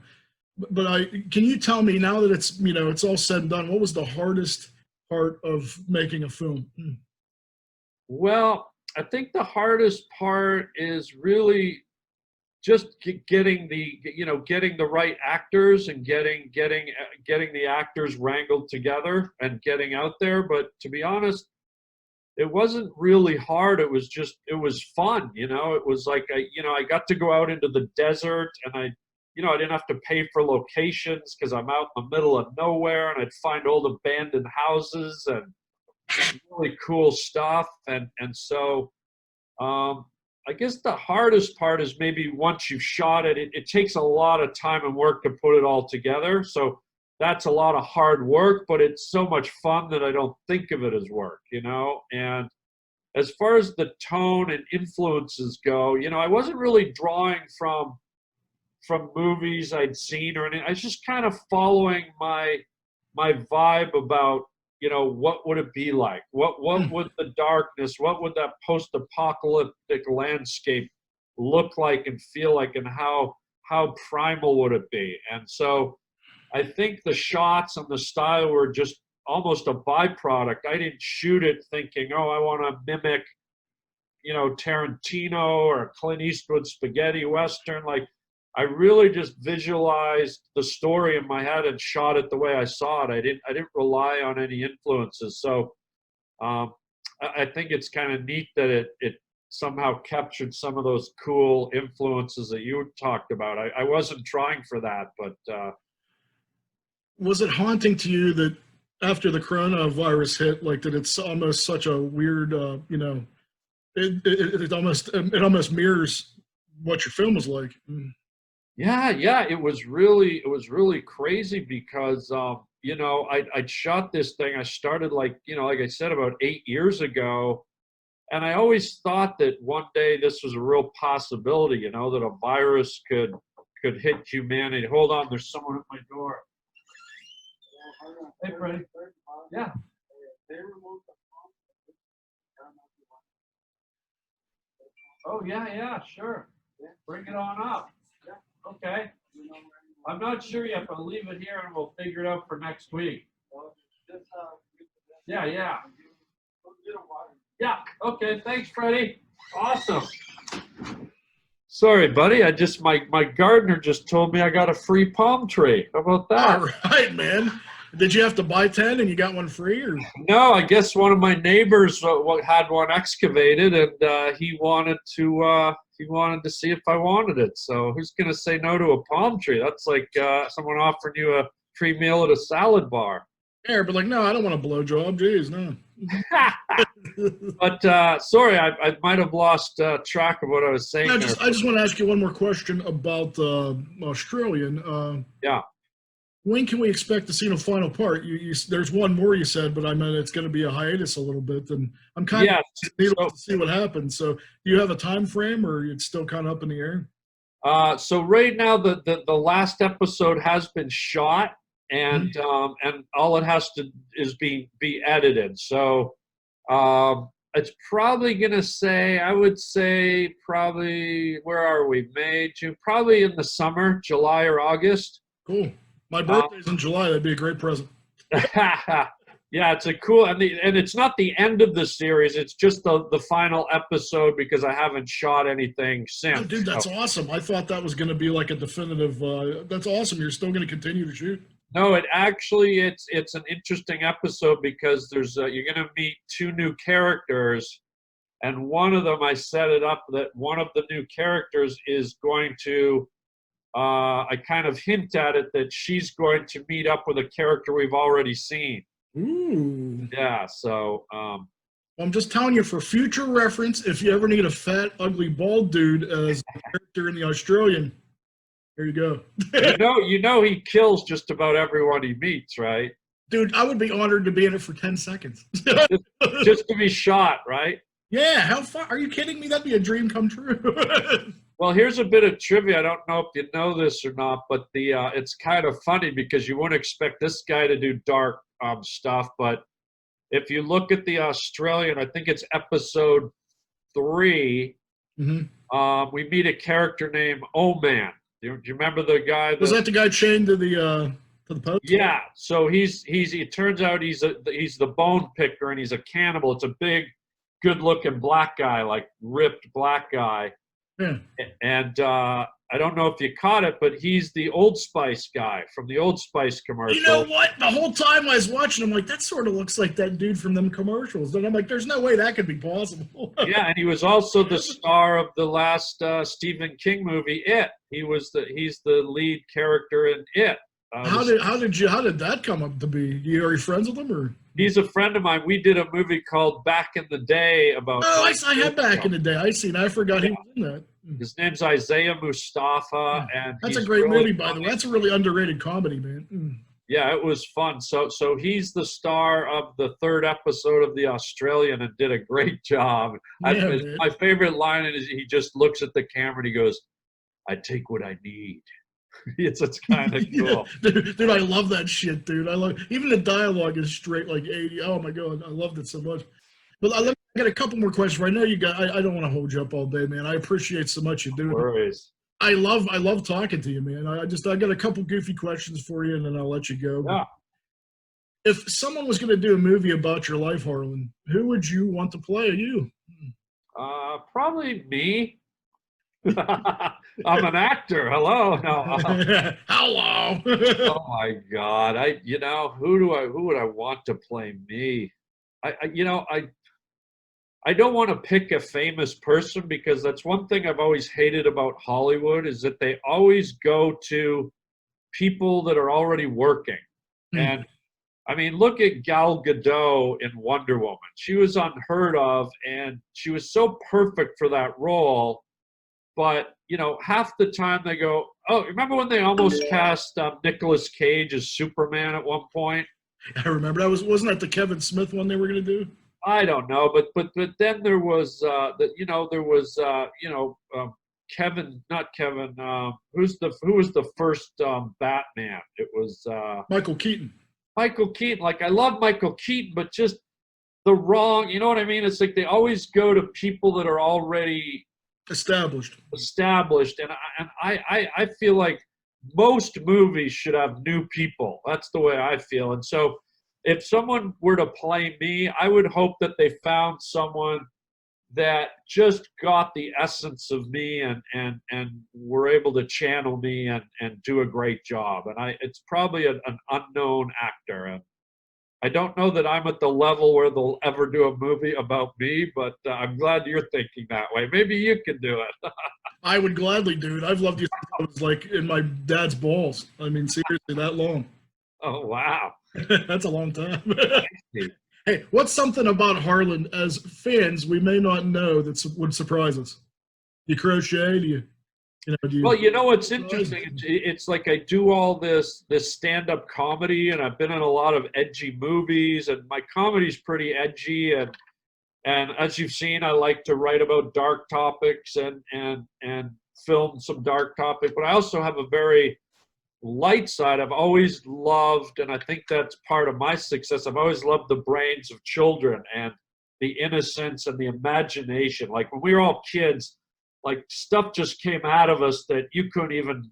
Speaker 4: can you tell me, now that it's, you know, it's all said and done, what was the hardest part of making a film?
Speaker 3: Well, I think the hardest part is really just getting the right actors and getting the actors wrangled together and getting out there. But to be honest, it wasn't really hard. It was fun. You know, it was like I got to go out into the desert, and I didn't have to pay for locations because I'm out in the middle of nowhere, and I'd find old abandoned houses and really cool stuff. And so I guess the hardest part is maybe once you've shot it, it takes a lot of time and work to put it all together. So that's a lot of hard work, but it's so much fun that I don't think of it as work, you know? And as far as the tone and influences go, you know, I wasn't really drawing from movies I'd seen or anything. I was just kind of following my vibe about, you know, what would it be like? What would the darkness, what would that post-apocalyptic landscape look like and feel like, and how primal would it be? And so I think the shots and the style were just almost a byproduct. I didn't shoot it thinking, oh, I want to mimic, you know, Tarantino or Clint Eastwood spaghetti western. Like, I really just visualized the story in my head and shot it the way I saw it. I didn't rely on any influences. So I think it's kind of neat that it somehow captured some of those cool influences that you talked about. I wasn't trying for that, but
Speaker 4: was it haunting to you that after the coronavirus hit, like, that it's almost such a weird, you know, it almost mirrors what your film was like?
Speaker 3: Yeah, it was really crazy because you know, I'd shot this thing. I started, like, you know, like I said, about 8 years ago, and I always thought that one day this was a real possibility, you know, that a virus could hit humanity. Hold on, there's someone at my door. Hey, Freddie. Yeah. Oh yeah, sure. Bring it on up. Okay. I'm not sure yet, but I'll leave it here and we'll figure it out for next week. Yeah. Yeah, okay, thanks, Freddie. Awesome. Sorry, buddy, my gardener just told me I got a free palm tree. How about that?
Speaker 4: All right, man. Did you have to buy 10 and you got one free? Or?
Speaker 3: No, I guess one of my neighbors had one excavated, and he wanted to see if I wanted it. So who's going to say no to a palm tree? That's like someone offering you a free meal at a salad bar.
Speaker 4: Yeah, but like, no, I don't want a blowjob. Jeez, no.
Speaker 3: But sorry, I might have lost track of what I was saying.
Speaker 4: I just want to ask you one more question about Australian.
Speaker 3: Yeah.
Speaker 4: When can we expect to see the final part? There's one more you said, but I mean, it's going to be a hiatus a little bit, and I'm kind of needless to see what happens. So, do you have a time frame, or it's still kind of up in the air?
Speaker 3: So right now, the last episode has been shot, and and all it has to is be edited. So it's probably going to say, I would say probably, where are we? May, June, probably in the summer, July or August.
Speaker 4: Cool. My birthday's in July. That'd be a great present.
Speaker 3: Yeah, it's a cool, and it's not the end of the series. It's just the final episode because I haven't shot anything since.
Speaker 4: Oh, dude, that's awesome. I thought that was going to be like a definitive. That's awesome. You're still going to continue to shoot.
Speaker 3: No, it's an interesting episode because there's you're going to meet two new characters, and one of them, I set it up that one of the new characters is going to I kind of hint at it that she's going to meet up with a character we've already seen.
Speaker 4: Ooh.
Speaker 3: Yeah, so
Speaker 4: I'm just telling you for future reference, if you ever need a fat, ugly, bald dude as a character in the Australian, here you go.
Speaker 3: you know he kills just about everyone he meets, right?
Speaker 4: Dude, I would be honored to be in it for 10 seconds.
Speaker 3: Just to be shot, right?
Speaker 4: Yeah, how far? Are you kidding me? That'd be a dream come true.
Speaker 3: Well, here's a bit of trivia. I don't know if you know this or not, but it's kind of funny because you wouldn't expect this guy to do dark stuff. But if you look at the Australian, I think it's episode 3, we meet a character named O-Man. Do you remember the guy?
Speaker 4: Was that the guy chained to the post?
Speaker 3: Yeah. So it turns out he's the bone picker and he's a cannibal. It's a big, good-looking black guy, like ripped black guy.
Speaker 4: Yeah.
Speaker 3: And I don't know if you caught it, but he's the Old Spice guy from the Old Spice commercial.
Speaker 4: You know what? The whole time I was watching, I'm like, that sort of looks like that dude from them commercials. And I'm like, there's no way that could be possible.
Speaker 3: Yeah, and he was also the star of the last Stephen King movie, It. He's the lead character in It.
Speaker 4: How did that come up to be? Are you friends with him, or?
Speaker 3: He's a friend of mine. We did a movie called Back in the Day about.
Speaker 4: Oh, I had Back in the Day. I seen. I forgot he was in that.
Speaker 3: His name's Isaiah Mustafa, and
Speaker 4: that's a great movie, by the way. That's a really underrated comedy, man.
Speaker 3: Yeah, it was fun. So he's the star of the 3rd episode of The Australian and did a great job.
Speaker 4: Yeah,
Speaker 3: my favorite line is he just looks at the camera and he goes, "I take what I need." it's kind of cool.
Speaker 4: Yeah. Dude, I love that shit, dude. I love even the dialogue is straight like 80. Oh my god, I loved it so much. But I got a couple more questions. I know you got. I don't want to hold you up all day, man. I appreciate so much you do.
Speaker 3: No worries.
Speaker 4: I love talking to you, man. I got a couple goofy questions for you, and then I'll let you go.
Speaker 3: Yeah.
Speaker 4: If someone was going to do a movie about your life, Harland, who would you want to play you?
Speaker 3: Probably me. I'm an actor. Hello. No.
Speaker 4: Hello.
Speaker 3: Oh my God. Who would I want to play me? I don't want to pick a famous person because that's one thing I've always hated about Hollywood is that they always go to people that are already working. And I mean, look at Gal Gadot in Wonder Woman. She was unheard of and she was so perfect for that role. But, half the time they go, oh, remember when they almost cast Nicolas Cage as Superman at one point?
Speaker 4: I remember. Wasn't that the Kevin Smith one they were going to do?
Speaker 3: I don't know, but then there was Kevin, not Kevin. Who was the first Batman? It was
Speaker 4: Michael Keaton.
Speaker 3: Michael Keaton. Like I love Michael Keaton, but just the wrong. You know what I mean? It's like they always go to people that are already established, and I feel like most movies should have new people. That's the way I feel, and so. If someone were to play me, I would hope that they found someone that just got the essence of me and were able to channel me and do a great job. And it's probably an unknown actor. And I don't know that I'm at the level where they'll ever do a movie about me, but I'm glad you're thinking that way. Maybe you can do it.
Speaker 4: I would gladly do it. I've loved you since I was like in my dad's balls. I mean, seriously, that long.
Speaker 3: Oh, wow.
Speaker 4: That's a long time. Hey, what's something about Harland as fans we may not know that would surprise us? Do you crochet?
Speaker 3: Well, what's interesting? It's like I do all this stand-up comedy, and I've been in a lot of edgy movies, and my comedy's pretty edgy, and as you've seen, I like to write about dark topics and film some dark topic, but I also have a very light side. I've always loved, and I think that's part of my success, I've always loved the brains of children and the innocence and the imagination. Like when we were all kids, like stuff just came out of us that you couldn't even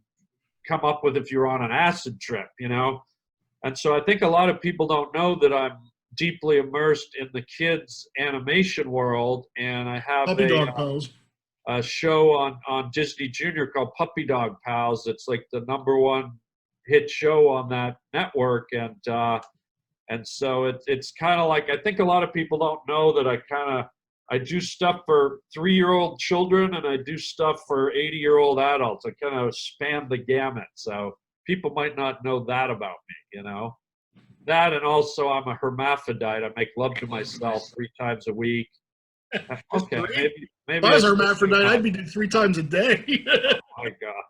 Speaker 3: come up with if you were on an acid trip, And so I think a lot of people don't know that I'm deeply immersed in the kids animation world, and I have a show on Disney Junior called Puppy Dog Pals. It's like the #1 hit show on that network, and so it's kind of like I think a lot of people don't know that I do stuff for 3-year-old children and I do stuff for 80-year-old adults. I kind of span the gamut. So people might not know that about me, you know. That, and also I'm a hermaphrodite. I make love to myself 3 times a week. Okay, maybe
Speaker 4: if I was a hermaphrodite, I'd be doing 3 times a day.
Speaker 3: Oh my God.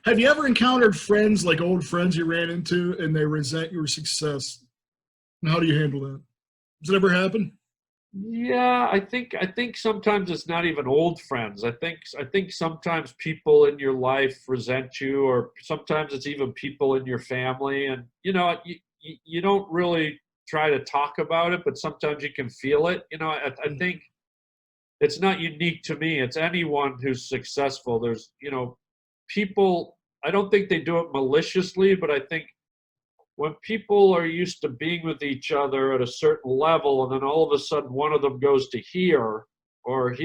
Speaker 4: Have you ever encountered friends, like old friends you ran into, and they resent your success? And how do you handle that? Does it ever happen?
Speaker 3: Yeah, I think sometimes it's not even old friends. I think sometimes people in your life resent you, or sometimes it's even people in your family, and you know, you don't really try to talk about it, but sometimes you can feel it. You know, I think it's not unique to me. It's anyone who's successful. There's, you know, people, I don't think they do it maliciously, but I think when people are used to being with each other at a certain level, and then all of a sudden one of them goes to here, or I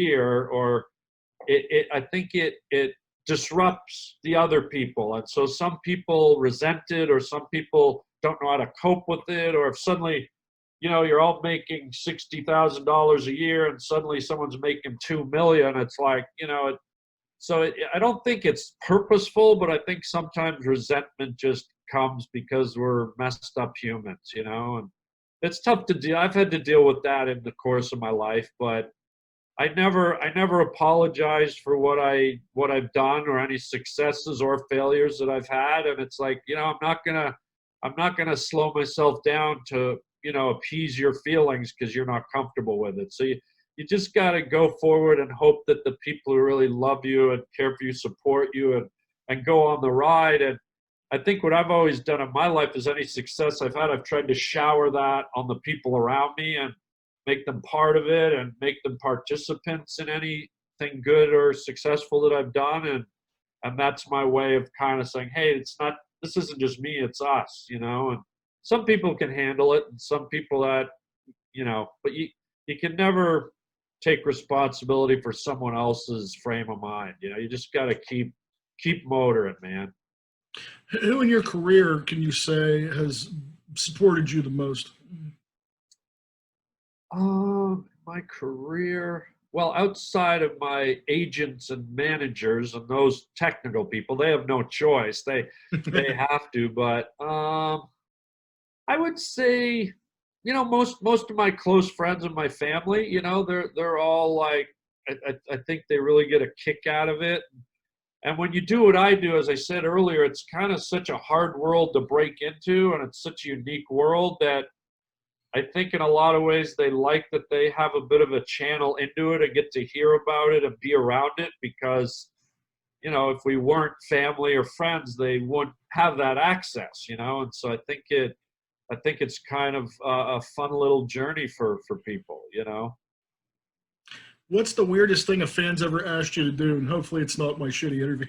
Speaker 3: think it disrupts the other people. And so some people resent it, or some people don't know how to cope with it, or if suddenly, you know, you're all making $60,000 a year and suddenly someone's making $2 million, it's like, you know, I don't think it's purposeful, but I think sometimes resentment just comes because we're messed up humans, you know, and it's tough to deal. I've had to deal with that in the course of my life, but I never apologized for what I've done, or any successes or failures that I've had. And it's like, you know, I'm not gonna slow myself down to, you know, appease your feelings because you're not comfortable with it. So you just got to go forward and hope that the people who really love you and care for you support you, and go on the ride. And I think what I've always done in my life is any success I've had, I've tried to shower that on the people around me and make them part of it and make them participants in anything good or successful that I've done. And that's my way of kind of saying, hey, this isn't just me, it's us, you know. And some people can handle it, and some people that, you know, but you can never take responsibility for someone else's frame of mind. You know, you just got to keep motoring, man.
Speaker 4: Who in your career can you say has supported you the most?
Speaker 3: My career, well, outside of my agents and managers and those technical people, they have no choice. They have to. But I would say, you know, most of my close friends and my family, you know, they're all like, I think they really get a kick out of it. And when you do what I do, as I said earlier, it's kind of such a hard world to break into, and it's such a unique world that I think in a lot of ways they like that they have a bit of a channel into it and get to hear about it and be around it, because, you know, if we weren't family or friends, they wouldn't have that access, you know. And so I think it's kind of a fun little journey for people, you know.
Speaker 4: What's the weirdest thing a fan's ever asked you to do? And hopefully it's not my shitty interview.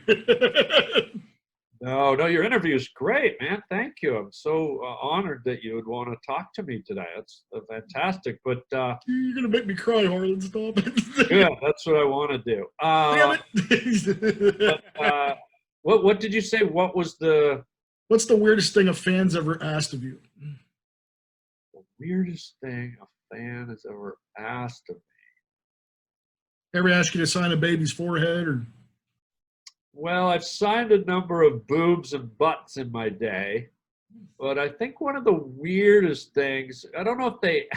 Speaker 3: No, your interview is great, man. Thank you. I'm so honored that you would want to talk to me today. That's fantastic. But
Speaker 4: you're gonna make me cry, Harland. Stop it.
Speaker 3: Yeah, that's what I want to do.
Speaker 4: Damn it.
Speaker 3: But, what did you say? What's the
Speaker 4: weirdest thing a fan's ever asked of you?
Speaker 3: The weirdest thing a fan has ever asked of me.
Speaker 4: Ever ask you to sign a baby's forehead? Or?
Speaker 3: Well, I've signed a number of boobs and butts in my day, but I think one of the weirdest things, I don't know if they,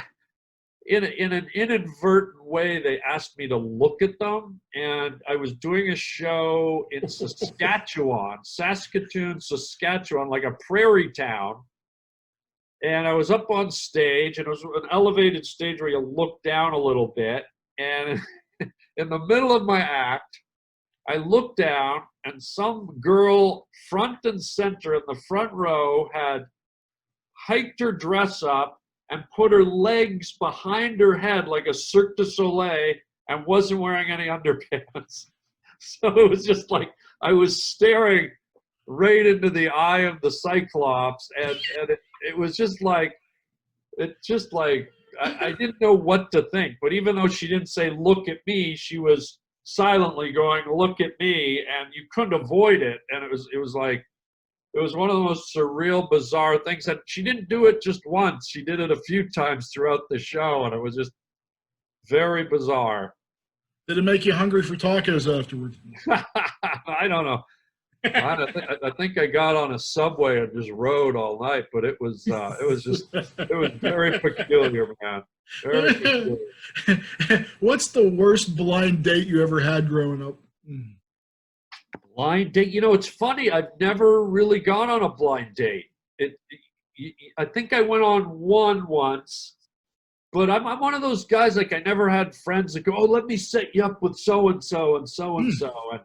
Speaker 3: in an inadvertent way, they asked me to look at them, and I was doing a show in Saskatchewan, Saskatchewan, like a prairie town, and I was up on stage, and it was an elevated stage where you look down a little bit, and in the middle of my act, I looked down, and some girl front and center in the front row had hiked her dress up and put her legs behind her head like a Cirque du Soleil and wasn't wearing any underpants. So it was just like I was staring right into the eye of the Cyclops, and it was just like, I didn't know what to think. But even though she didn't say, look at me, she was silently going, look at me, and you couldn't avoid it. And it was like, it was one of the most surreal, bizarre things. And she didn't do it just once. She did it a few times throughout the show. And it was just, Very bizarre.
Speaker 4: Did it make you hungry for tacos afterwards?
Speaker 3: I don't know. I think I got on a subway and just rode all night, but it was very peculiar, man. Very peculiar.
Speaker 4: What's the worst blind date you ever had growing up?
Speaker 3: Blind date? You know, it's funny. I've never really gone on a blind date. I think I went on one once, but I'm one of those guys, like, I never had friends that go, oh, let me set you up with so-and-so and so-and-so. And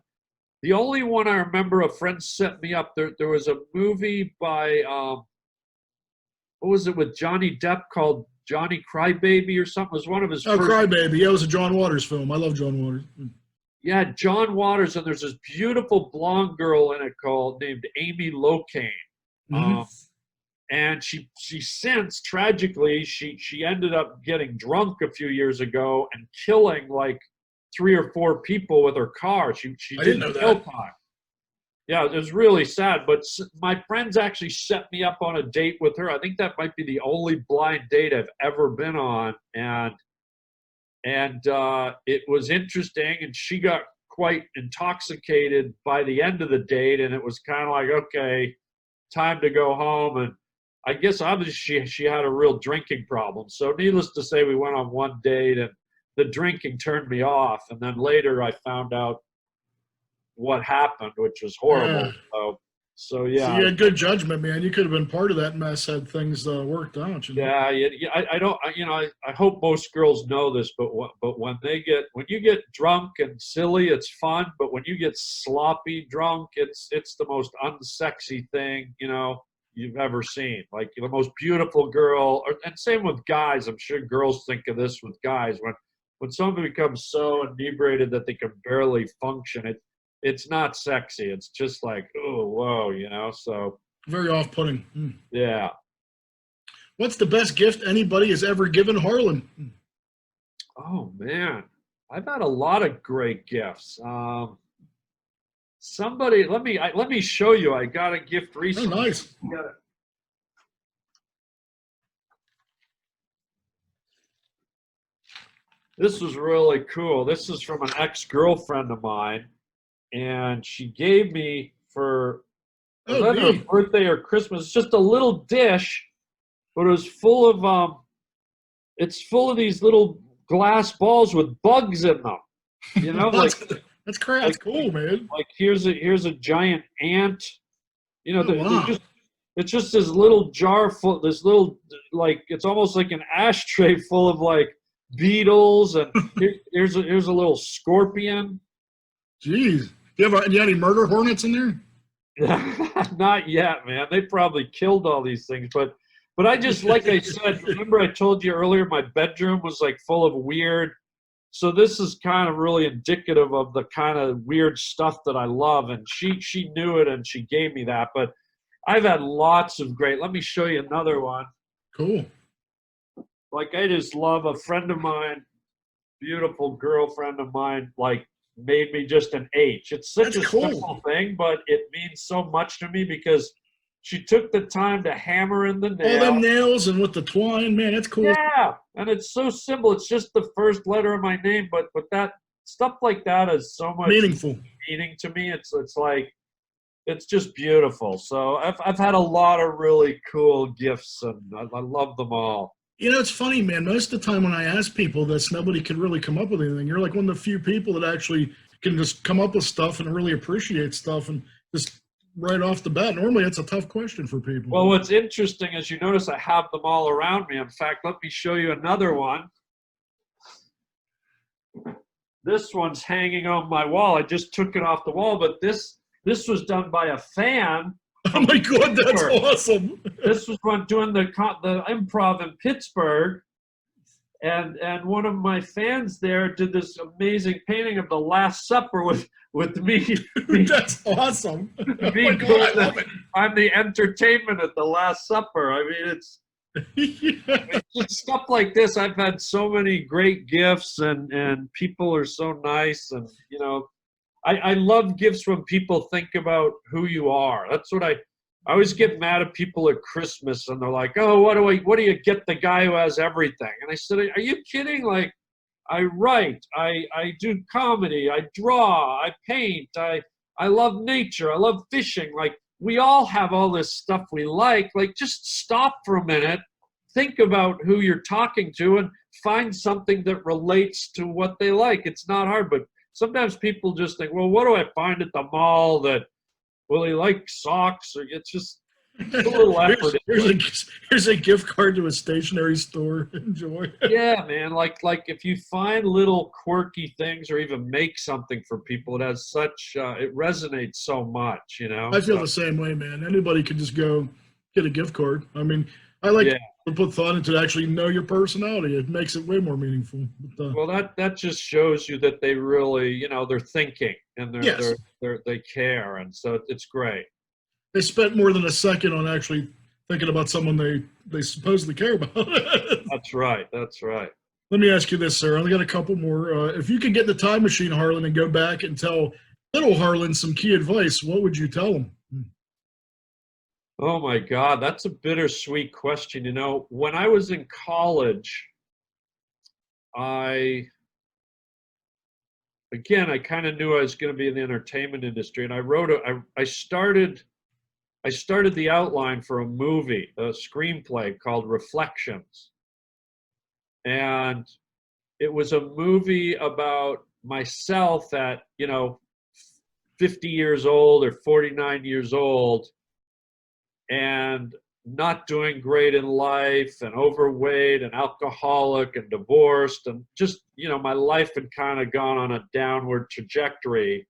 Speaker 3: the only one I remember a friend set me up, there was a movie by, what was it, with Johnny Depp called Johnny Crybaby or something? It was one of his first.
Speaker 4: Crybaby. Yeah, it was a John Waters film. I love John Waters.
Speaker 3: Yeah, John Waters, and there's this beautiful blonde girl in it named Amy Locane.
Speaker 4: Mm-hmm.
Speaker 3: And she since, tragically, she ended up getting drunk a few years ago and killing like 3 or 4 people with her car. She
Speaker 4: didn't know
Speaker 3: kill
Speaker 4: that.
Speaker 3: time. Yeah, it was really sad. But my friends actually set me up on a date with her. I think that might be the only blind date I've ever been on, and it was interesting. And she got quite intoxicated by the end of the date, and it was kind of like, okay, time to go home. And I guess obviously she had a real drinking problem. So needless to say, we went on one date and the drinking turned me off. And then later I found out what happened, which was horrible.
Speaker 4: Yeah.
Speaker 3: So yeah.
Speaker 4: So you had good judgment, man. You could have been part of that mess had things worked out. You know?
Speaker 3: Yeah. I don't. I hope most girls know this, but when you get drunk and silly, it's fun. But when you get sloppy drunk, it's the most unsexy thing you've ever seen. Like the most beautiful girl, and same with guys. I'm sure girls think of this with guys. When someone becomes so inebriated that they can barely function, it's not sexy. It's just like, oh, whoa, so.
Speaker 4: Very off-putting.
Speaker 3: Yeah.
Speaker 4: What's the best gift anybody has ever given Harland?
Speaker 3: Oh, man. I've had a lot of great gifts. Somebody, let me show you. I got a gift recently.
Speaker 4: Oh, nice.
Speaker 3: This was really cool. This is from an ex-girlfriend of mine, and she gave me for either a birthday or Christmas. It's just a little dish, but it was full of it's full of these little glass balls with bugs in them.
Speaker 4: That's crazy. That's cool, man.
Speaker 3: Like here's a giant ant.
Speaker 4: Wow.
Speaker 3: It's just this little jar full. This little, like, it's almost like an ashtray full of like beetles, and here's a little scorpion.
Speaker 4: Jeez, you have any murder hornets in there?
Speaker 3: Not yet, man. They probably killed all these things, but I just, like I said, remember I told you earlier, my bedroom was like full of weird. So this is kind of really indicative of the kind of weird stuff that I love, and she knew it and she gave me that. But I've had lots of great. Let me show you another one.
Speaker 4: Cool.
Speaker 3: Like, I just love a friend of mine, beautiful girlfriend of mine, like, made me just an H. It's such a simple thing, but it means so much to me because she took the time to hammer in the nail.
Speaker 4: All them nails and with the twine, man, that's cool.
Speaker 3: Yeah, and it's so simple. It's just the first letter of my name, but that stuff like that is so much
Speaker 4: meaningful
Speaker 3: meaning to me. It's like, it's just beautiful. So I've had a lot of really cool gifts, and I love them all.
Speaker 4: It's funny, man. Most of the time when I ask people this, nobody can really come up with anything. You're like one of the few people that actually can just come up with stuff and really appreciate stuff, and just right off the bat. Normally, it's a tough question for people.
Speaker 3: Well, what's interesting is you notice I have them all around me. In fact, let me show you another one. This one's hanging on my wall. I just took it off the wall, but this was done by a fan.
Speaker 4: Oh my God, that's awesome!
Speaker 3: This was when doing the improv in Pittsburgh, and one of my fans there did this amazing painting of the Last Supper with me.
Speaker 4: That's awesome!
Speaker 3: Oh my God, I love it. I'm the entertainment at the Last Supper. I mean, it's just stuff like this. I've had so many great gifts, and people are so nice, and I love gifts when people think about who you are. That's what I always get mad at people at Christmas, and they're like, "Oh, what do you get the guy who has everything?" And I said, "Are you kidding? Like, I write, I do comedy, I draw, I paint, I love nature, I love fishing. Like, we all have all this stuff we like. Like, just stop for a minute, think about who you're talking to, and find something that relates to what they like. It's not hard, but sometimes people just think, well, what do I find at the mall that, well, they like socks, or it's just a little effort.
Speaker 4: Here's a gift card to a stationery store. Enjoy.
Speaker 3: Yeah, man. Like if you find little quirky things or even make something for people, it has such it resonates so much, you know.
Speaker 4: I feel the same way, man. Anybody can just go get a gift card. I mean, I like to put thought into actually know your personality. It makes it way more meaningful. But,
Speaker 3: well, that just shows you that they really, you know, they're thinking and they care, and so it's great.
Speaker 4: They spent more than a second on actually thinking about someone they supposedly care about.
Speaker 3: That's right. That's right.
Speaker 4: Let me ask you this, sir. I only got a couple more. If you could get in the time machine, Harland, and go back and tell little Harland some key advice, what would you tell him?
Speaker 3: Oh my God, that's a bittersweet question. You know, when I was in college, I kind of knew I was going to be in the entertainment industry, and I started the outline for a movie, a screenplay called Reflections. And it was a movie about myself at, 50 years old or 49 years old, and not doing great in life, and overweight and alcoholic and divorced, and just, my life had kind of gone on a downward trajectory.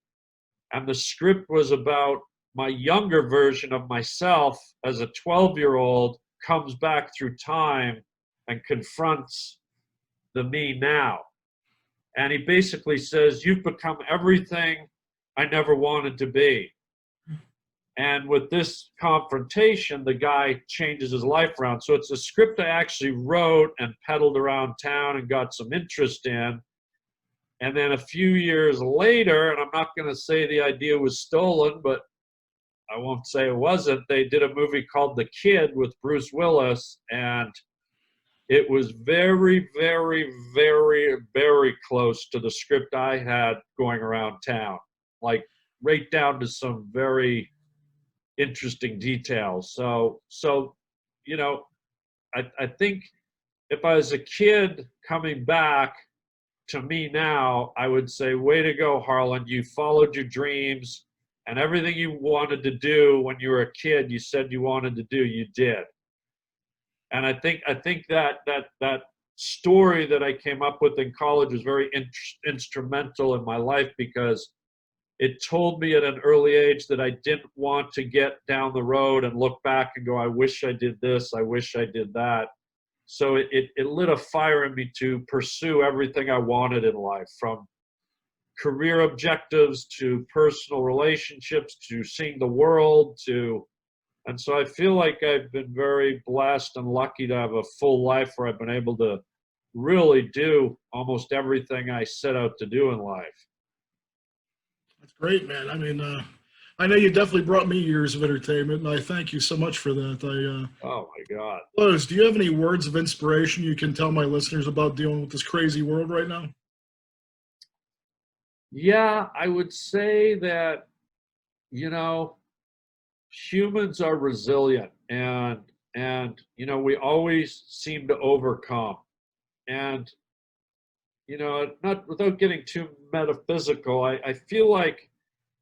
Speaker 3: And the script was about my younger version of myself as a 12-year-old comes back through time and confronts the me now. And he basically says, you've become everything I never wanted to be. And with this confrontation, the guy changes his life around. So it's a script I actually wrote and peddled around town and got some interest in. And then a few years later, and I'm not going to say the idea was stolen, but I won't say it wasn't, they did a movie called The Kid with Bruce Willis, and it was very, very, very, very close to the script I had going around town, like right down to some very interesting details. So I think if I was a kid coming back to me now, I would say, way to go, Harland. You followed your dreams, and everything you wanted to do when you were a kid, you said you wanted to do, you did. And I think that story that I came up with in college was very instrumental in my life, because it told me at an early age that I didn't want to get down the road and look back and go, I wish I did this, I wish I did that. So it lit a fire in me to pursue everything I wanted in life, from career objectives to personal relationships to seeing the world and so I feel like I've been very blessed and lucky to have a full life where I've been able to really do almost everything I set out to do in life.
Speaker 4: That's great, man. I mean, I know you definitely brought me years of entertainment, and I thank you so much for that.
Speaker 3: Oh my God.
Speaker 4: Lowe's, do you have any words of inspiration you can tell my listeners about dealing with this crazy world right now?
Speaker 3: Yeah, I would say that, humans are resilient, and we always seem to overcome. And, not without getting too metaphysical, I feel like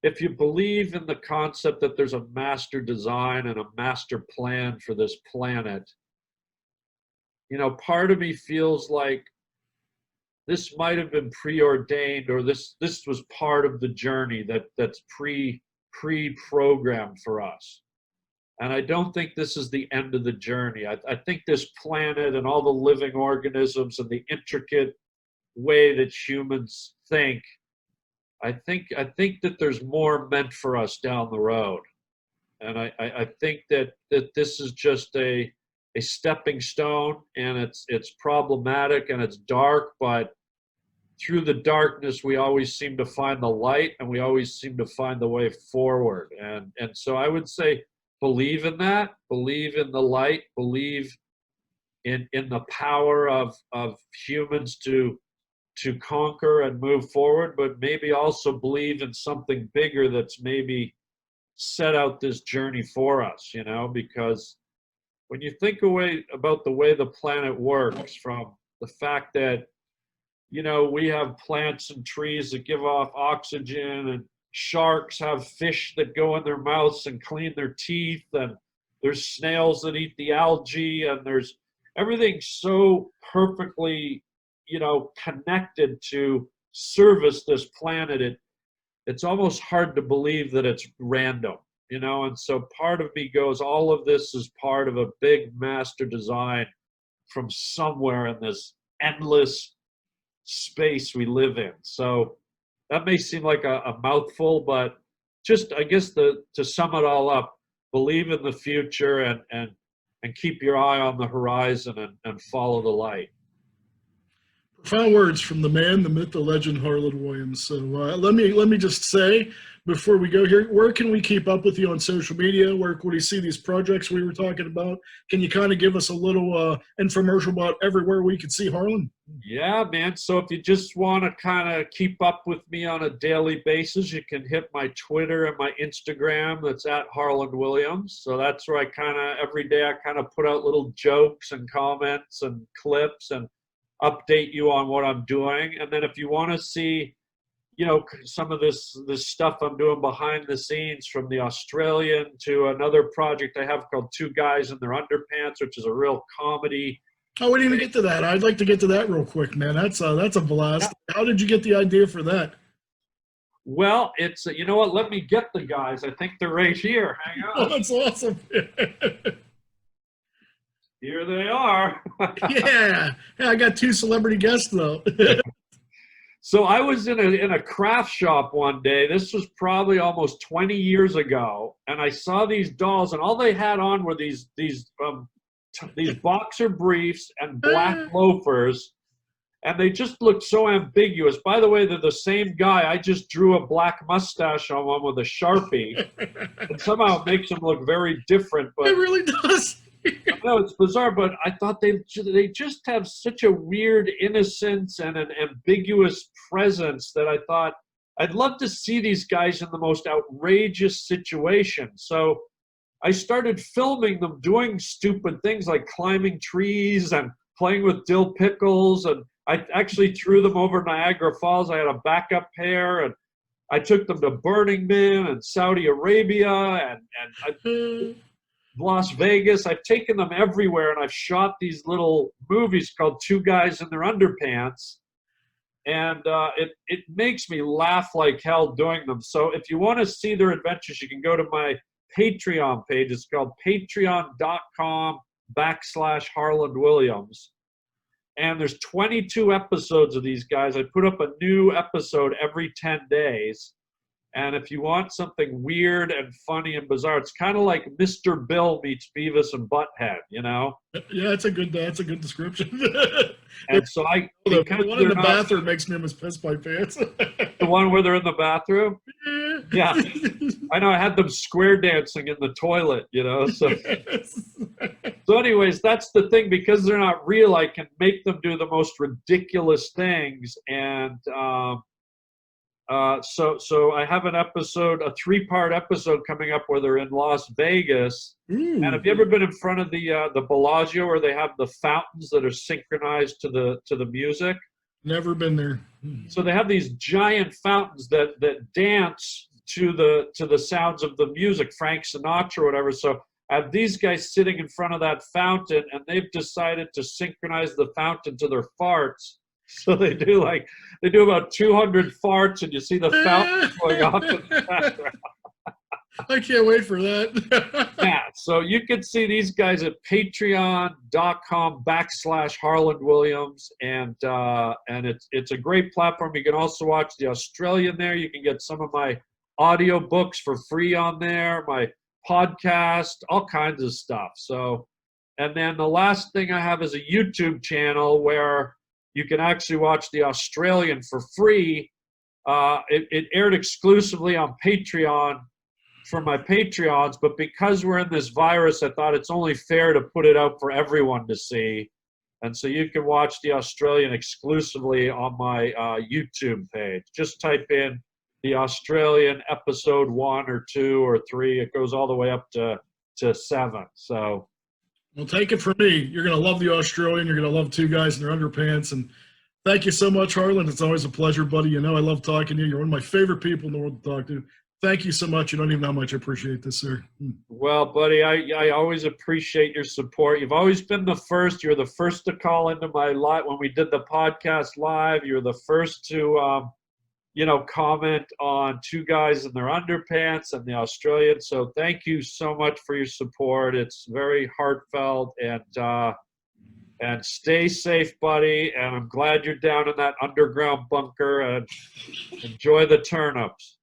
Speaker 3: if you believe in the concept that there's a master design and a master plan for this planet, part of me feels like this might have been preordained, or this was part of the journey that's pre-programmed for us. And I don't think this is the end of the journey. I think this planet and all the living organisms and the intricate way that humans think, I think that there's more meant for us down the road. And I think that this is just a stepping stone, and it's problematic and it's dark, but through the darkness we always seem to find the light, and we always seem to find the way forward. And so I would say, believe in that, believe in the light, believe in the power of humans to to conquer and move forward, but maybe also believe in something bigger that's maybe set out this journey for us, you know, because when you think about the way the planet works, from the fact that, you know, we have plants and trees that give off oxygen, and sharks have fish that go in their mouths and clean their teeth, and there's snails that eat the algae, and there's everything so perfectly, you know, connected to service this planet. It's almost hard to believe that it's random, you know. And so part of me goes, all of this is part of a big master design from somewhere in this endless space we live in. So that may seem like a mouthful, but just, I guess, to sum it all up, believe in the future and keep your eye on the horizon and follow the light.
Speaker 4: Profound words from the man, the myth, the legend, Harland Williams. So let me just say, before we go here, where can we keep up with you on social media? Where can we see these projects we were talking about? Can you kind of give us a little infomercial about everywhere we can see Harland?
Speaker 3: Yeah, man. So if you just want to kind of keep up with me on a daily basis, you can hit my Twitter and my Instagram. That's at Harland Williams. So that's where I kind of, every day I kind of put out little jokes and comments and clips and update you on what I'm doing. And then if you want to see, you know, some of this stuff I'm doing behind the scenes, from the Australian to another project I have called Two Guys in Their Underpants, which is a real comedy.
Speaker 4: Oh, we didn't even get to that. I'd like to get to that real quick, man. That's a blast. Yeah. How did you get the idea for that?
Speaker 3: Well, it's, you know what? Let me get the guys. I think they're right here. Hang on.
Speaker 4: Oh, that's awesome.
Speaker 3: Here they are.
Speaker 4: Yeah. Hey, I got two celebrity guests, though.
Speaker 3: So I was in a craft shop one day. This was probably almost 20 years ago, and I saw these dolls, and all they had on were these boxer briefs and black loafers, and they just looked so ambiguous. By the way, they're the same guy. I just drew a black mustache on one with a Sharpie, and somehow it makes them look very different. But
Speaker 4: it really does.
Speaker 3: No, it's bizarre, but I thought they just have such a weird innocence and an ambiguous presence that I thought I'd love to see these guys in the most outrageous situations. So I started filming them doing stupid things like climbing trees and playing with dill pickles, and I actually threw them over Niagara Falls. I had a backup pair, and I took them to Burning Man and Saudi Arabia and Las Vegas. I've taken them everywhere, and I've shot these little movies called Two Guys in Their Underpants, and it makes me laugh like hell doing them. So if you want to see their adventures, you can go to my Patreon page. It's called patreon.com/Harland Williams, and there's 22 episodes of these guys. I put up a new episode every 10 days. And if you want something weird and funny and bizarre, it's kind of like Mr. Bill meets Beavis and Butthead, you know?
Speaker 4: Yeah, that's a good description.
Speaker 3: And so
Speaker 4: the one in the bathroom makes me almost piss my pants.
Speaker 3: The one where they're in the bathroom? Yeah. I know, I had them square dancing in the toilet, you know? So anyways, that's the thing. Because they're not real, I can make them do the most ridiculous things. And so I have an episode, a 3-part episode coming up where they're in Las Vegas. And have you ever been in front of the Bellagio, where they have the fountains that are synchronized to the music?
Speaker 4: Never been there.
Speaker 3: So they have these giant fountains that dance to the sounds of the music, Frank Sinatra or whatever. So I have these guys sitting in front of that fountain, and they've decided to synchronize the fountain to their farts. So they do about 200 farts, and you see the fountain going off in the background.
Speaker 4: I can't wait for that.
Speaker 3: Yeah, so you can see these guys at patreon.com/Harland Williams, and it's a great platform. You can also watch the Australian there. You can get some of my audio books for free on there, my podcast, all kinds of stuff. So, and then the last thing I have is a YouTube channel where you can actually watch the Australian for free. It aired exclusively on Patreon for my Patreons, but because we're in this virus, I thought it's only fair to put it out for everyone to see. And so you can watch the Australian exclusively on my YouTube page. Just type in the Australian episode 1 or 2 or 3. It goes all the way up to 7. So,
Speaker 4: well, take it from me. You're going to love the Australian. You're going to love two guys in their underpants. And thank you so much, Harland. It's always a pleasure, buddy. You know I love talking to you. You're one of my favorite people in the world to talk to. Thank you so much. You don't even know how much I appreciate this, sir.
Speaker 3: Well, buddy, I always appreciate your support. You've always been the first. You're the first to call into my live when we did the podcast live. You're the first to, comment on two guys in their underpants and the Australian. So thank you so much for your support. It's very heartfelt, and stay safe, buddy. And I'm glad you're down in that underground bunker, and enjoy the turnips.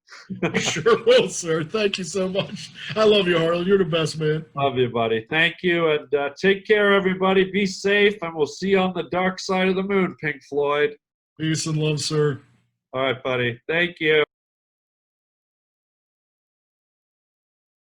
Speaker 4: Sure will, sir. Thank you so much. I love you, Harland. You're the best, man.
Speaker 3: Love you, buddy. Thank you, and take care, everybody. Be safe, and we'll see you on the dark side of the moon, Pink Floyd.
Speaker 4: Peace and love, sir.
Speaker 3: All right, buddy. Thank you.